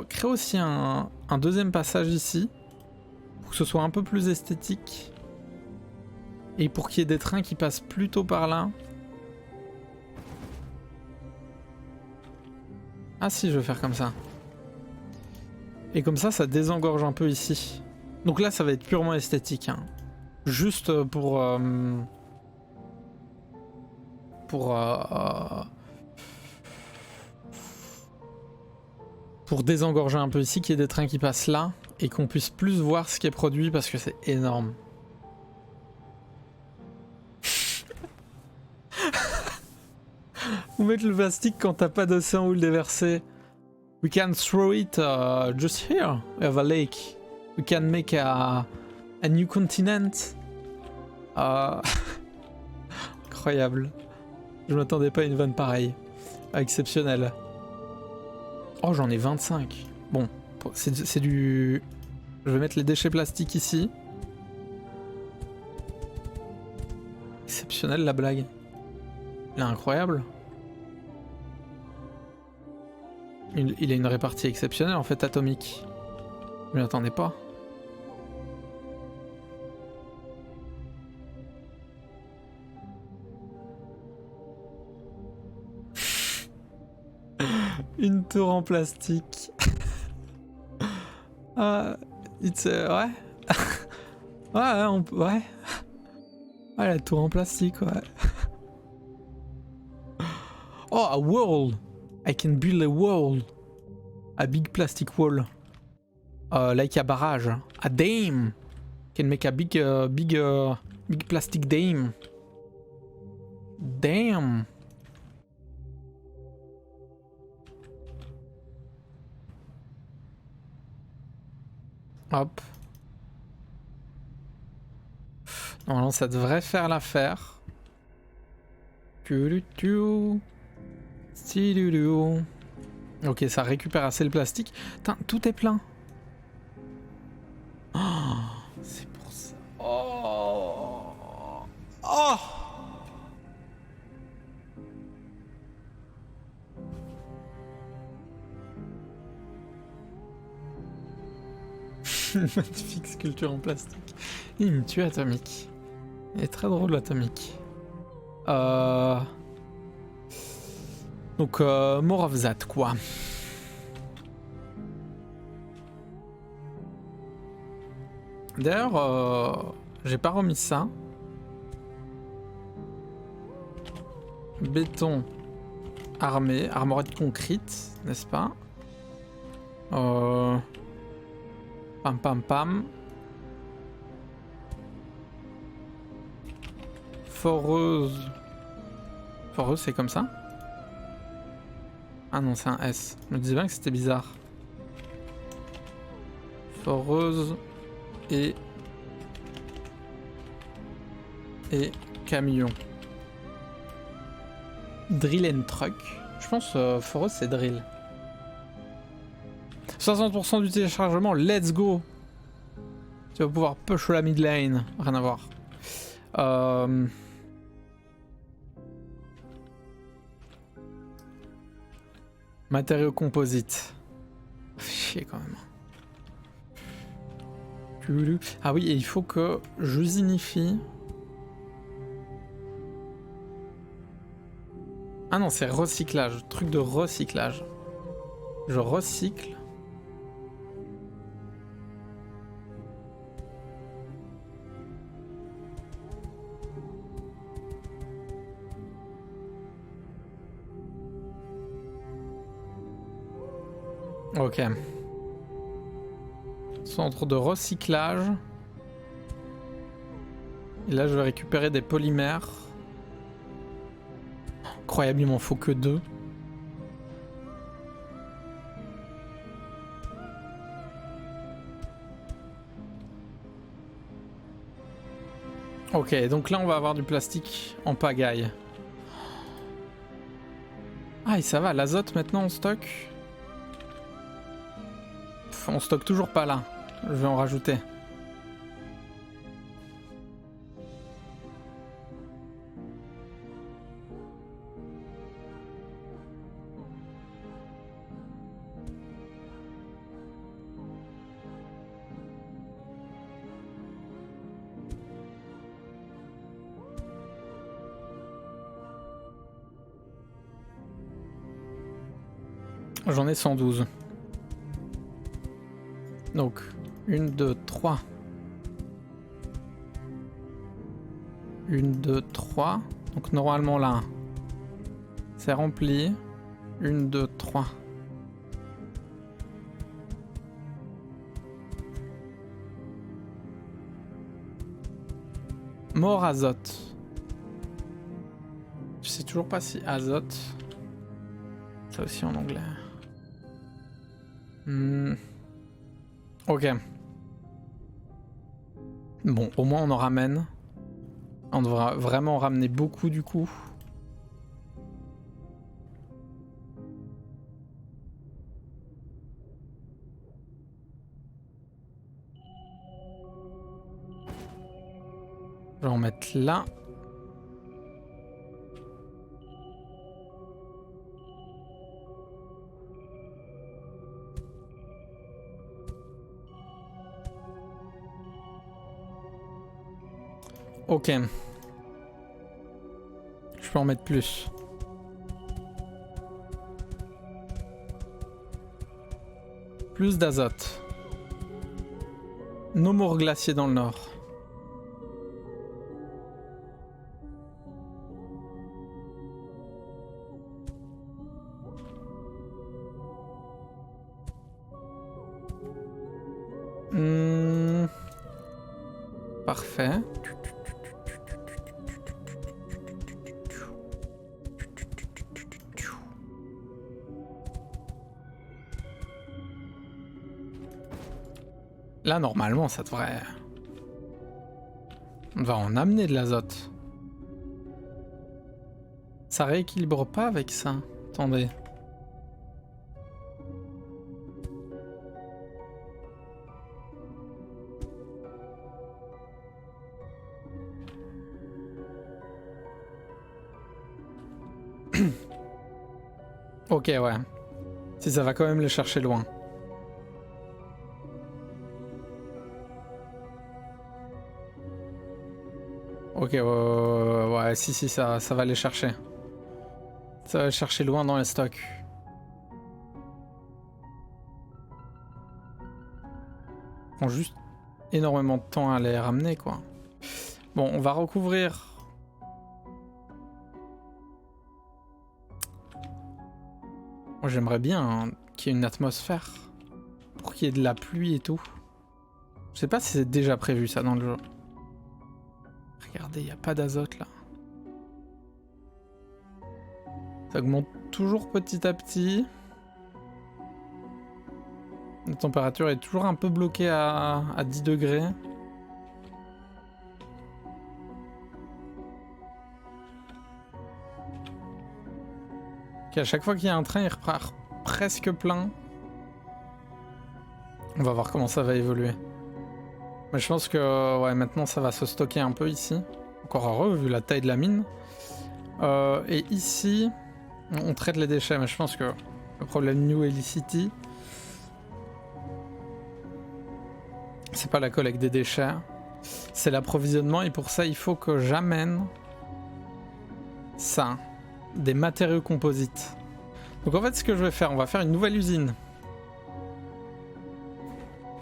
créer aussi un deuxième passage ici. Pour que ce soit un peu plus esthétique. Et pour qu'il y ait des trains qui passent plutôt par là. Ah si, je vais faire comme ça. Et comme ça, ça désengorge un peu ici. Donc là, ça va être purement esthétique. Hein. Juste pour désengorger un peu ici, qu'il y ait des trains qui passent là et qu'on puisse plus voir ce qui est produit parce que c'est énorme. Où mettre le plastique quand t'as pas d'océan où le déverser? We can throw it just here. We have a lake. We can make a new continent. Incroyable. Je m'attendais pas à une vanne pareille. Exceptionnelle. Oh, j'en ai 25. Bon, c'est du... Je vais mettre les déchets plastiques ici. Exceptionnel la blague. Il est incroyable. Il a une répartie exceptionnelle en fait, atomique. Je m'y attendais pas. Une tour en plastique. Ouais. Ouais, ouais. Ouais, la tour en plastique, ouais. Oh, a wall. I can build a wall. A big plastic wall. Like a barrage. A dam. Can make a big plastic dam. Damn. Hop. Normalement, ça devrait faire l'affaire. Ok, ça récupère assez le plastique. Putain, tout est plein. Oh, c'est pour ça. Oh. Oh. Une magnifique sculpture en plastique. Il me tue Atomic. Il est très drôle Atomic. Donc more of that quoi. D'ailleurs, j'ai pas remis ça. Béton armé, armorette concrete, n'est-ce pas? Pam pam pam. Foreuse. Foreuse c'est comme ça? Ah non c'est un S. Je me disais bien que c'était bizarre. Foreuse et camion. Drill and truck. Je pense foreuse c'est drill. 60% du téléchargement, let's go. Tu vas pouvoir push la mid lane, rien à voir. Matériaux composites. Chier quand même. Ah oui, et il faut que j'usinifie. Ah non, c'est recyclage, truc de recyclage. Je recycle. Ok. Centre de recyclage. Et là, je vais récupérer des polymères. Incroyable, il m'en faut que 2. Ok, donc là, on va avoir du plastique en pagaille. Ah, et ça va, l'azote maintenant on stocke. On stocke toujours pas là. Je vais en rajouter. J'en ai 112. Donc, 1, 2, 3. 1, 2, 3. Donc normalement là, c'est rempli. 1, 2, 3. Mort azote. Je sais toujours pas si azote. Ça aussi en anglais. Ok. Bon, au moins on en ramène. On devra vraiment en ramener beaucoup du coup. Je vais en mettre là. Ok. Je peux en mettre plus. Plus d'azote. No more glacier dans le nord. Parfait. Là, normalement, ça devrait... On va en amener de l'azote. Ça rééquilibre pas avec ça. Attendez. Ok, ouais. Si ça va quand même les chercher loin. Ok, ouais, si, ça va les chercher. Ça va les chercher loin dans les stocks. Prend juste énormément de temps à les ramener, quoi. Bon, on va recouvrir. Moi, j'aimerais bien hein, qu'il y ait une atmosphère. Pour qu'il y ait de la pluie et tout. Je sais pas si c'est déjà prévu, ça, dans le jeu. Regardez, il n'y a pas d'azote, là. Ça augmente toujours petit à petit. La température est toujours un peu bloquée à 10 degrés. Ok, à chaque fois qu'il y a un train, il repart presque plein. On va voir comment ça va évoluer. Mais je pense que ouais, maintenant ça va se stocker un peu ici. Encore heureux vu la taille de la mine. Et ici, on traite les déchets, mais je pense que le problème New Helicity, c'est pas la collecte des déchets, c'est l'approvisionnement, et pour ça il faut que j'amène ça, des matériaux composites. Donc en fait ce que je vais faire, on va faire une nouvelle usine.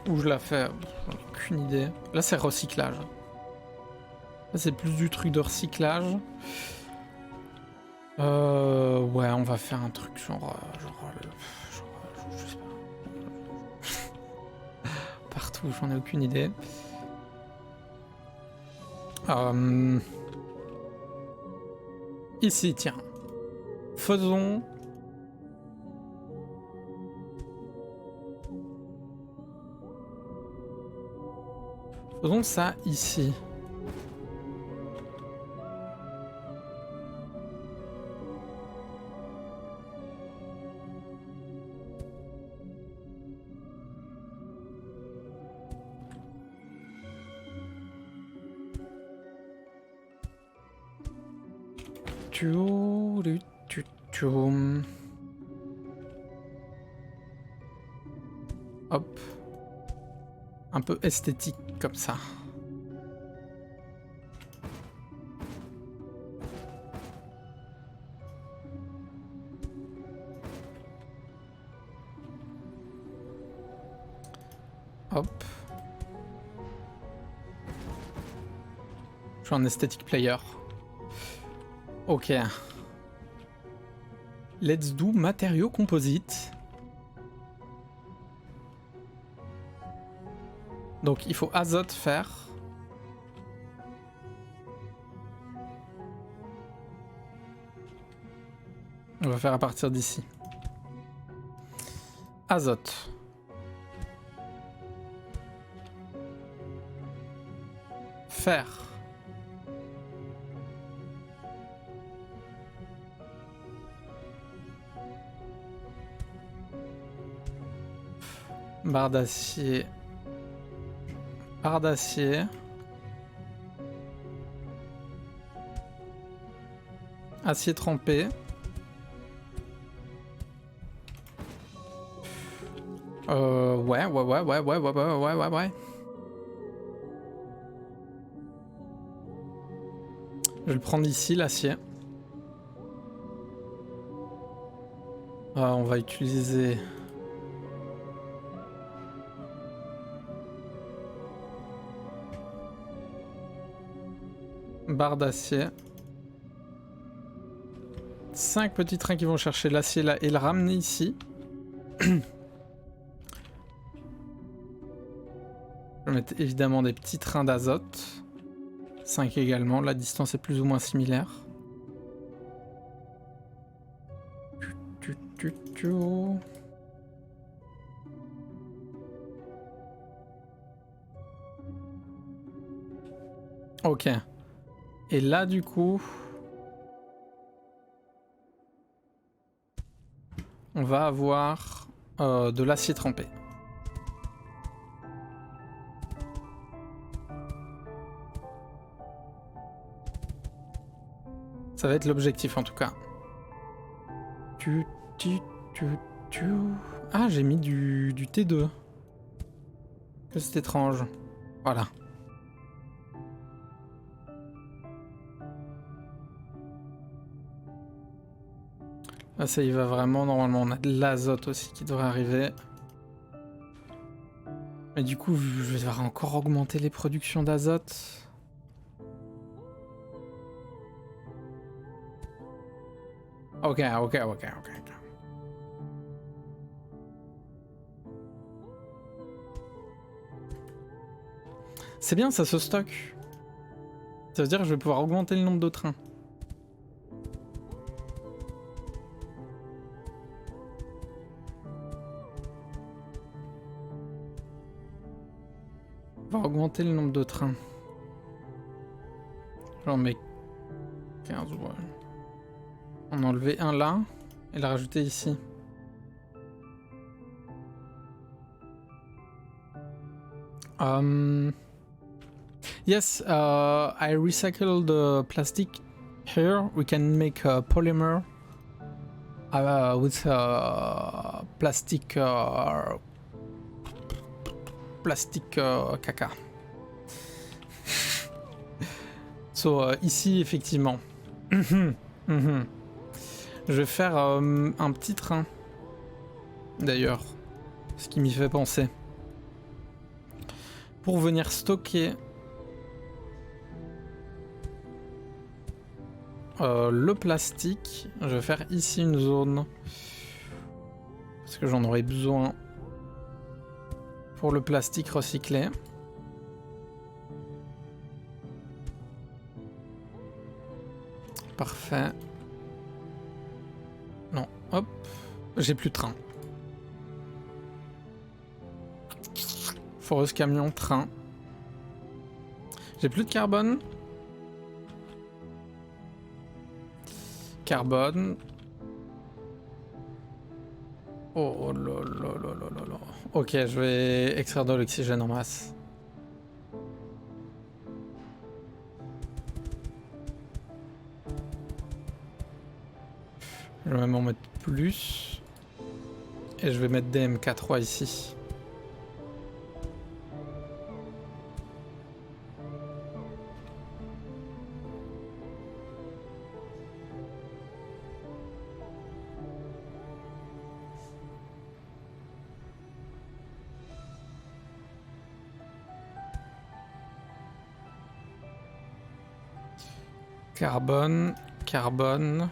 Où je la fais, j'en ai aucune idée. Là c'est recyclage. Là c'est plus du truc de recyclage. Ouais, on va faire un truc genre je sais pas. Partout, j'en ai aucune idée. Ici, tiens. Faisons... Faisons ça ici. Hop. Un peu esthétique comme ça. Hop. Je suis un esthétique player. Ok. Let's do matériaux composites. Donc il faut azote fer. On va faire à partir d'ici. Azote. Fer. Barre d'acier. Barre d'acier. Acier trempé. Ouais. Je vais le prendre ici, l'acier. On va utiliser... barre d'acier. 5 petits trains qui vont chercher l'acier là et le ramener ici. Je vais mettre évidemment des petits trains d'azote. 5 également, la distance est plus ou moins similaire. Ok. Et là du coup... on va avoir de l'acier trempé. Ça va être l'objectif en tout cas. Ah, j'ai mis du T2. Que c'est étrange. Voilà. Là, ça y va vraiment. Normalement, on a de l'azote aussi qui devrait arriver. Mais du coup, je vais devoir encore augmenter les productions d'azote. Ok. C'est bien, ça se stocke. Ça veut dire que je vais pouvoir augmenter le nombre de trains. On va augmenter le nombre de trains. J'en mets 15. Ouais. On a enlevé un là et le rajouter ici. Yes, I recycle the plastic here. We can make a polymer with plastic caca. So ici effectivement. Je vais faire un petit train. D'ailleurs, ce qui m'y fait penser. Pour venir stocker le plastique, je vais faire ici une zone. Parce que j'en aurai besoin pour le plastique recyclé. Parfait. Non, hop. J'ai plus de train. Foreuse camion, train. J'ai plus de carbone. Carbone. Oh là là là là là là. Ok, je vais extraire de l'oxygène en masse. Je vais même en mettre plus. Et je vais mettre des MK3 ici. Carbone, carbone.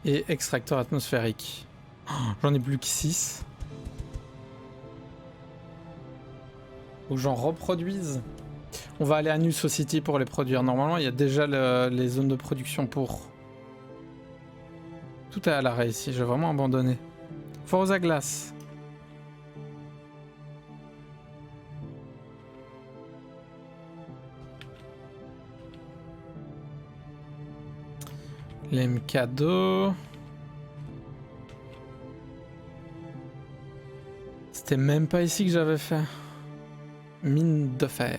Et extracteur atmosphérique. Oh, j'en ai plus que 6. Faut que j'en reproduise. On va aller à New Society pour les produire. Normalement, il y a déjà les zones de production pour. Tout est à l'arrêt ici, j'ai vraiment abandonné. Force à glace. Les MK2. C'était même pas ici que j'avais fait. Mine de fer.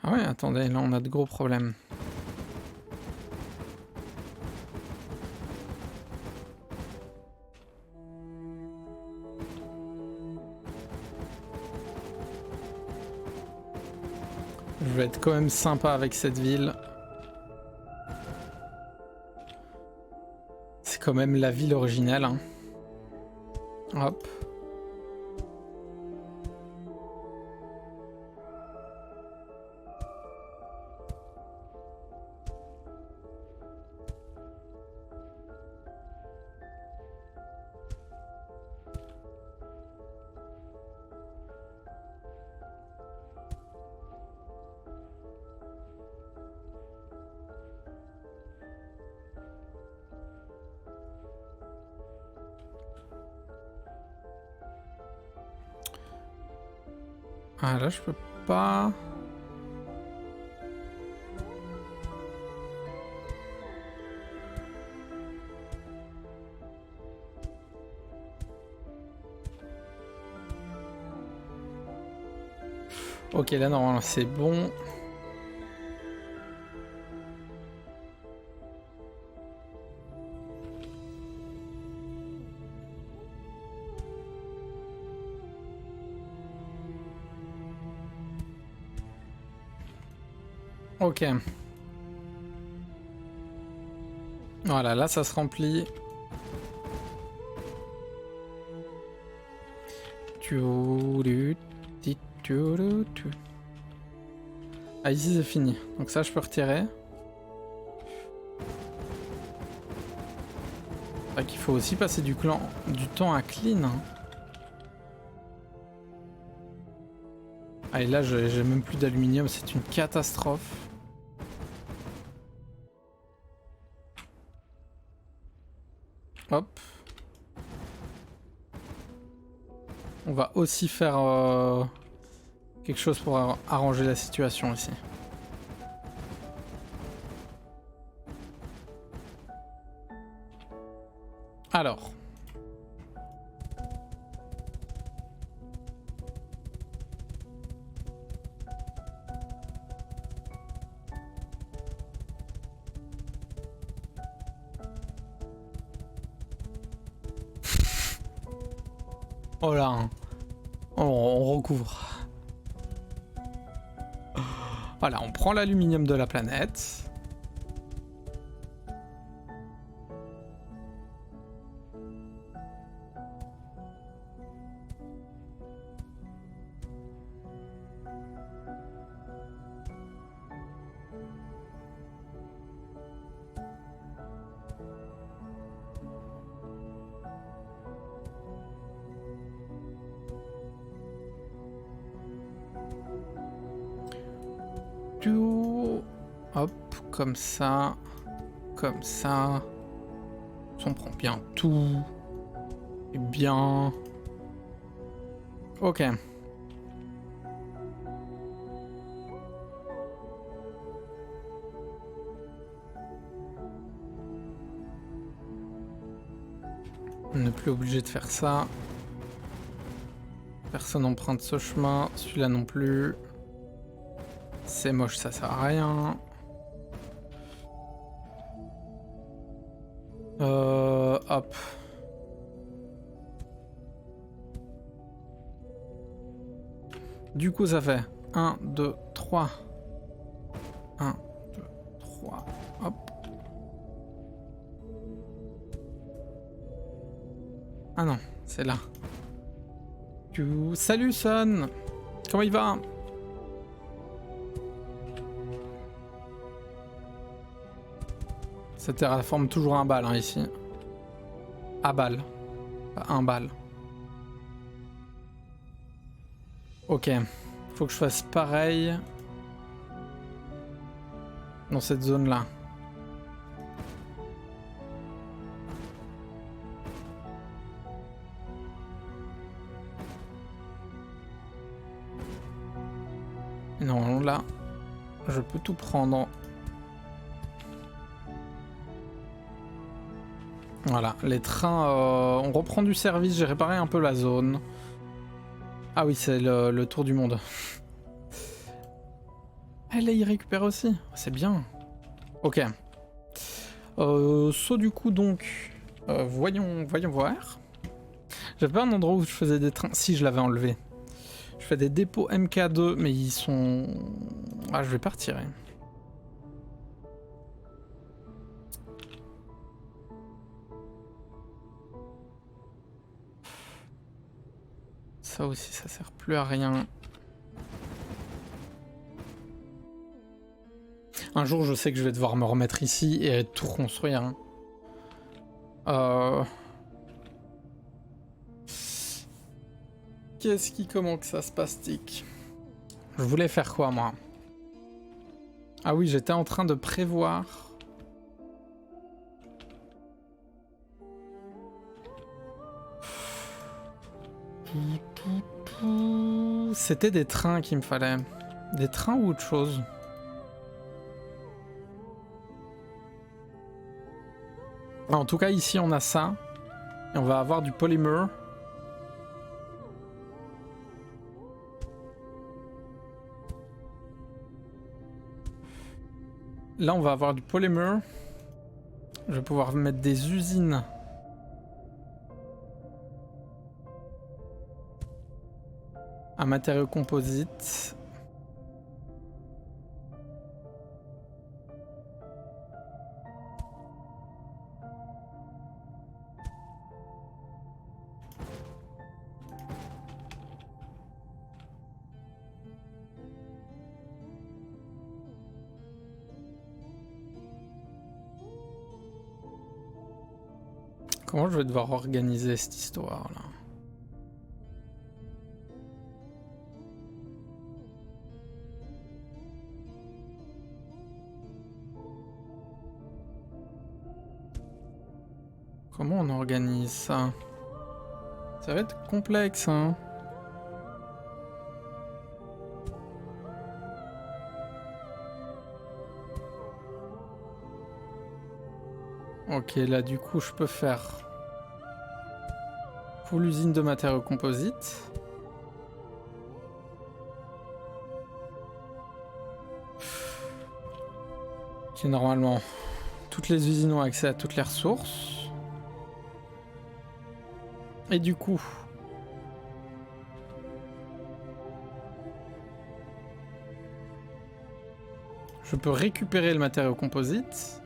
Ah ouais, attendez, là on a de gros problèmes. Je vais être quand même sympa avec cette ville. C'est quand même la ville originelle. Hein. Hop. Ah là je peux pas. Ok là normalement c'est bon. Ok. Voilà, là ça se remplit. Ah, ici c'est fini. Donc ça je peux retirer. Ah, qu'il faut aussi passer du temps à clean. Hein. Ah, et là j'ai même plus d'aluminium, c'est une catastrophe. Hop. On va aussi faire quelque chose pour arranger la situation ici. Alors. Oh là. Hein. On recouvre. Voilà, on prend l'aluminium de la planète. Hop, comme ça. Comme ça. On prend bien tout. Et bien. Ok. On n'est plus obligé de faire ça. Personne n'emprunte ce chemin. Celui-là non plus. C'est moche, ça sert à rien. Hop. Du coup, ça fait 1, 2, 3. 1, 2, 3. Hop. Ah non, c'est là. Salut Son. Comment il va? Ça terraforme toujours un bal hein, ici. À balle. Pas un bal. Ok. Faut que je fasse pareil. Dans cette zone là. Non, là, je peux tout prendre. Voilà, les trains, on reprend du service, j'ai réparé un peu la zone. Ah oui, c'est le tour du monde. Elle est y récupère aussi, c'est bien. Ok. Saut du coup donc, voyons voir. J'avais pas un endroit où je faisais des trains, si je l'avais enlevé. Je fais des dépôts MK2, mais ils sont... Ah, je vais pas retirer. Ça aussi, ça sert plus à rien. Un jour, je sais que je vais devoir me remettre ici et tout reconstruire. Hein. Qu'est-ce qui comment que ça se passe, tic? Je voulais faire quoi, moi? Ah oui, j'étais en train de prévoir... C'était des trains qu'il me fallait. Des trains ou autre chose? En tout cas, ici, on a ça. Et on va avoir du polymer. Là, on va avoir du polymer. Je vais pouvoir mettre des usines. Un matériau composite. Comment je vais devoir organiser cette histoire là? Comment on organise ça? Ça va être complexe, hein. Ok, là du coup je peux faire pour l'usine de matériaux composites. Ok, normalement, toutes les usines ont accès à toutes les ressources. Et du coup, je peux récupérer le matériau composite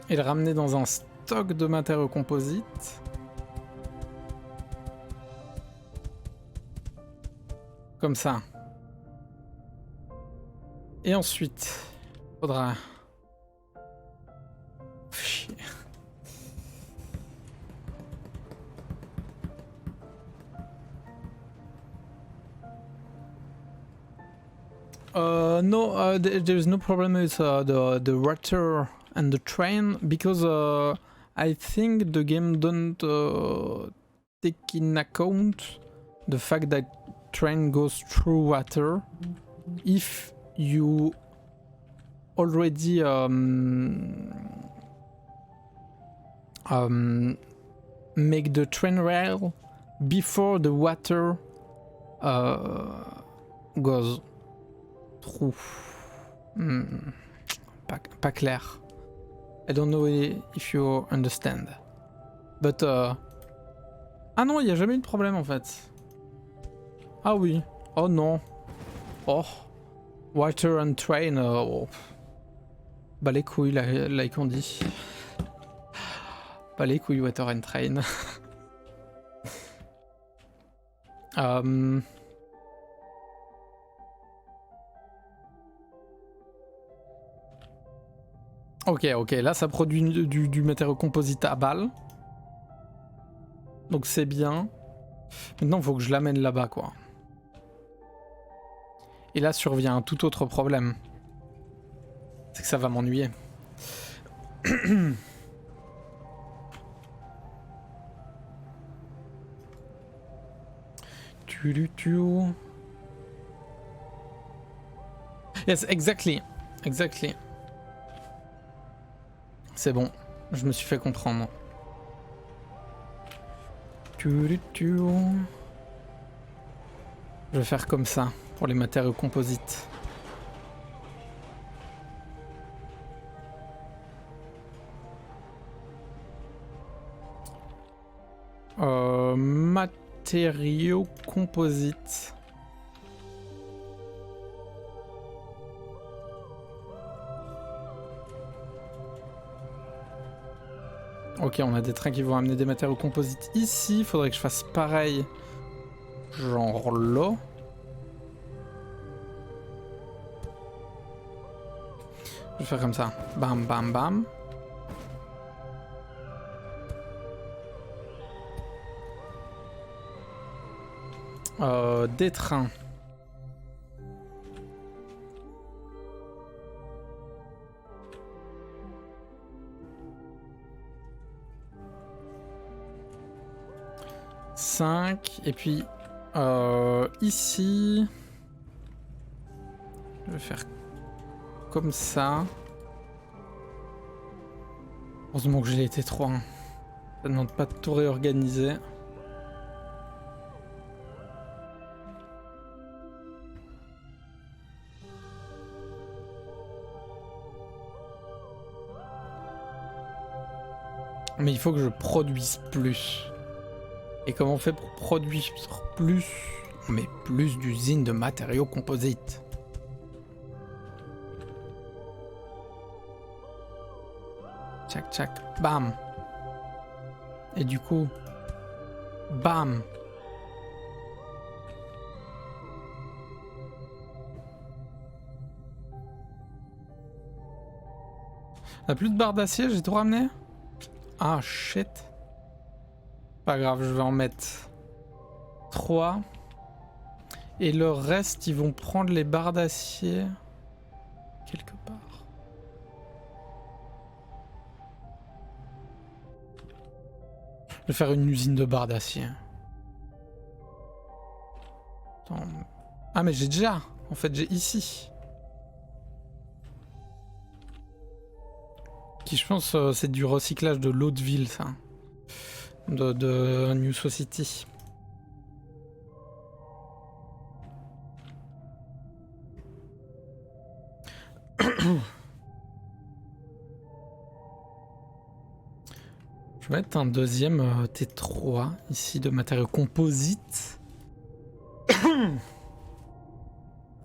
et le ramener dans un stock de matériaux composites. Comme ça. Et ensuite, faudra... Chier. No, there's no problem with the water and the train because I think the game don't take in account the fact that train goes through water if you already make the train rail before the water goes through. Pas clair. I don't know if you understand. But ah non, il n'y a jamais eu de problème en fait. Ah oui. Oh non. Oh. Water and train. Oh. Bah les couilles, like on dit. Bah les couilles, water and train. Ok, là ça produit du matériau composite à balles. Donc c'est bien. Maintenant il faut que je l'amène là-bas quoi. Et là survient un tout autre problème. C'est que ça va m'ennuyer. Yes, exactly. C'est bon, je me suis fait comprendre. Je vais faire comme ça pour les matériaux composites. Matériaux composites. Ok, on a des trains qui vont amener des matériaux composites ici. Faudrait que je fasse pareil. Genre là. Je vais faire comme ça. Bam, bam, bam. Des trains. Et puis ici je vais faire comme ça. Heureusement que j'ai été 3. Ça ne demande pas de tout réorganiser. Mais il faut que je produise plus. Et comment on fait pour produire plus? On met plus d'usines de matériaux composites. Tchac tchac, bam. Et du coup, bam. On a plus de barres d'acier, j'ai tout ramené? Ah shit. Pas grave, je vais en mettre 3. Et le reste, ils vont prendre les barres d'acier quelque part. Je vais faire une usine de barres d'acier. Attends. Ah mais j'ai déjà. En fait, j'ai ici. Qui je pense c'est du recyclage de l'eau de ville, ça. De New Society. Je vais mettre un deuxième T3 ici de matériaux composites.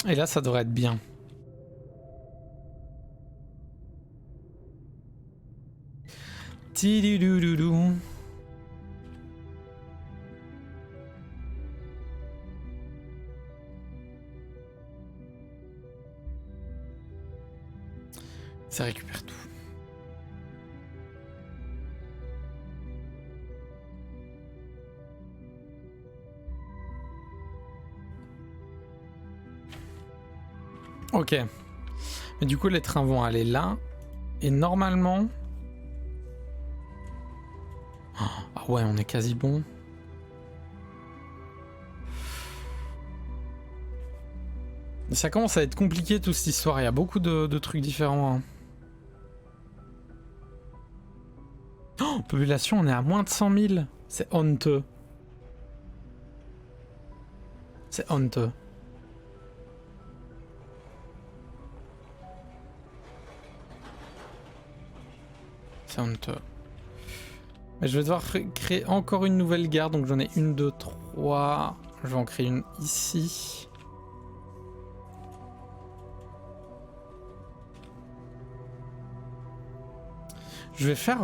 Et là, ça devrait être bien. Tididoudou. Ça récupère tout. Ok. Mais du coup, les trains vont aller là. Et normalement... Ah ouais, on est quasi bon. Ça commence à être compliqué toute cette histoire. Il y a beaucoup de trucs différents. Hein. Oh, population, on est à moins de 100 000. C'est honteux. C'est honteux. C'est honteux. Mais je vais devoir créer encore une nouvelle gare. Donc j'en ai 1, 2, 3. Je vais en créer une ici. Je vais faire...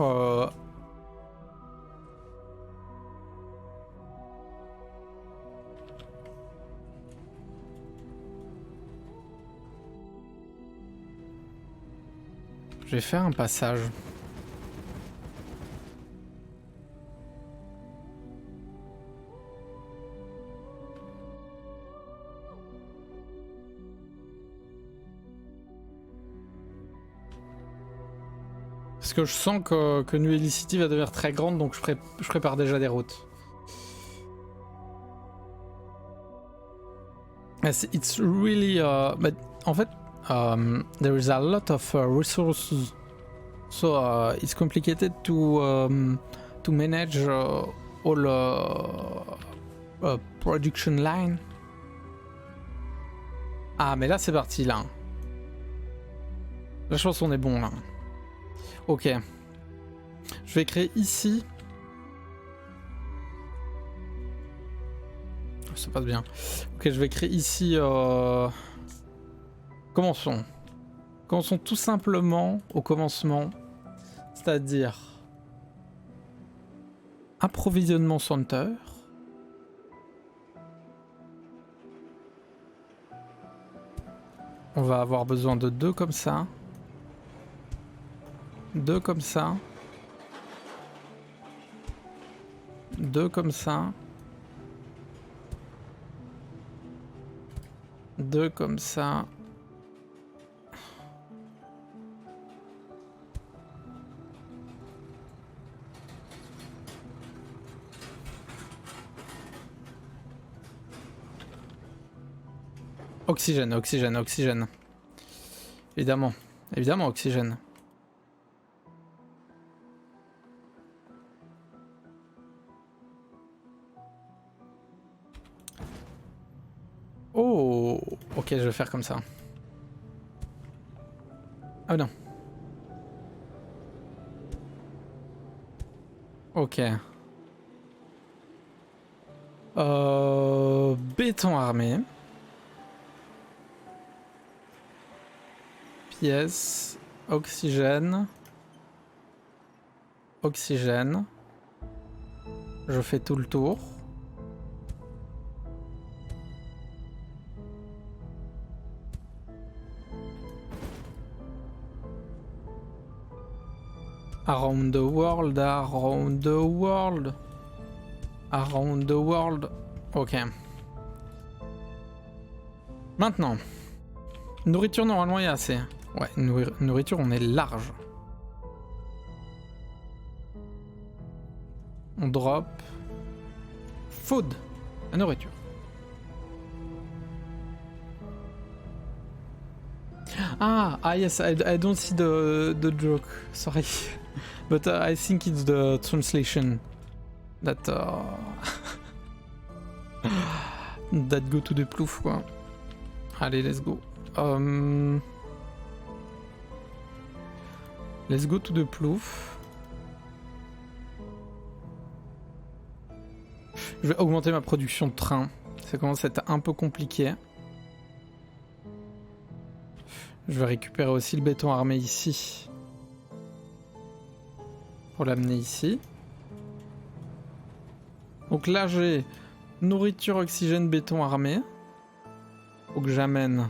Je vais faire un passage. Parce que je sens que New Ellie City va devenir très grande, donc je prépare déjà des routes. Yes, it's really... but en fait, there is a lot of resources. So it's complicated to manage all production line. Ah, mais là, c'est parti, là. La chance, on est bon, là. Ok. Je vais créer ici. Ça passe bien. Ok, je vais créer ici... Commençons. Commençons tout simplement au commencement. C'est-à-dire... Approvisionnement center. On va avoir besoin de 2 comme ça. 2 comme ça. 2 comme ça. 2 comme ça. Oxygène, oxygène, oxygène. Évidemment, évidemment, oxygène. Oh, ok, je vais faire comme ça. Ah non. Ok. Béton armé. Pièce. Oxygène. Oxygène. Je fais tout le tour. Around the world, around the world. Around the world. Ok. Maintenant. Nourriture, normalement, il y a assez. Ouais, nourriture, on est large. On drop. Food. La nourriture. Ah yes, I don't see the joke. Sorry. But I think it's the translation. That that go to the plouf, quoi. Allez, let's go. Let's go to the plouf. Je vais augmenter ma production de train. Ça commence à être un peu compliqué. Je vais récupérer aussi le béton armé ici. Pour l'amener ici. Donc là j'ai nourriture, oxygène, béton armé. Faut que j'amène.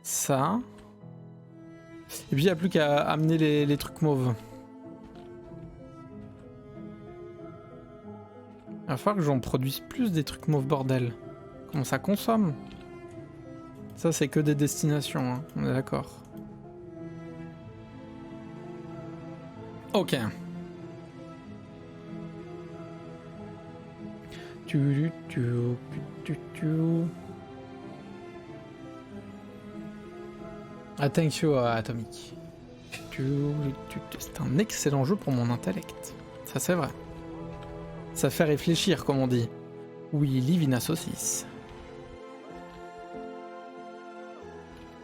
Ça. Et puis il n'y a plus qu'à amener les trucs mauves. Il va falloir que j'en produise plus des trucs mauves, bordel. Comment ça consomme? Ça c'est que des destinations, hein. On est d'accord. Ok. Ah, thank you, Atomic. C'est un excellent jeu pour mon intellect. Ça, c'est vrai. Ça fait réfléchir, comme on dit. We live in a saucisse.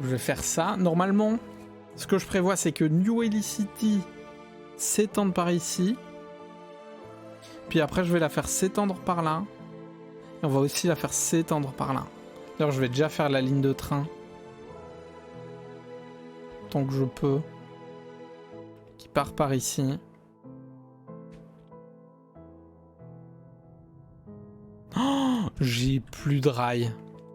Je vais faire ça. Normalement, ce que je prévois, c'est que New Helicity s'étende par ici. Puis après, je vais la faire s'étendre par là. Et on va aussi la faire s'étendre par là. D'ailleurs, je vais déjà faire la ligne de train. Tant que je peux. Qui part par ici. Oh, j'ai plus de rails.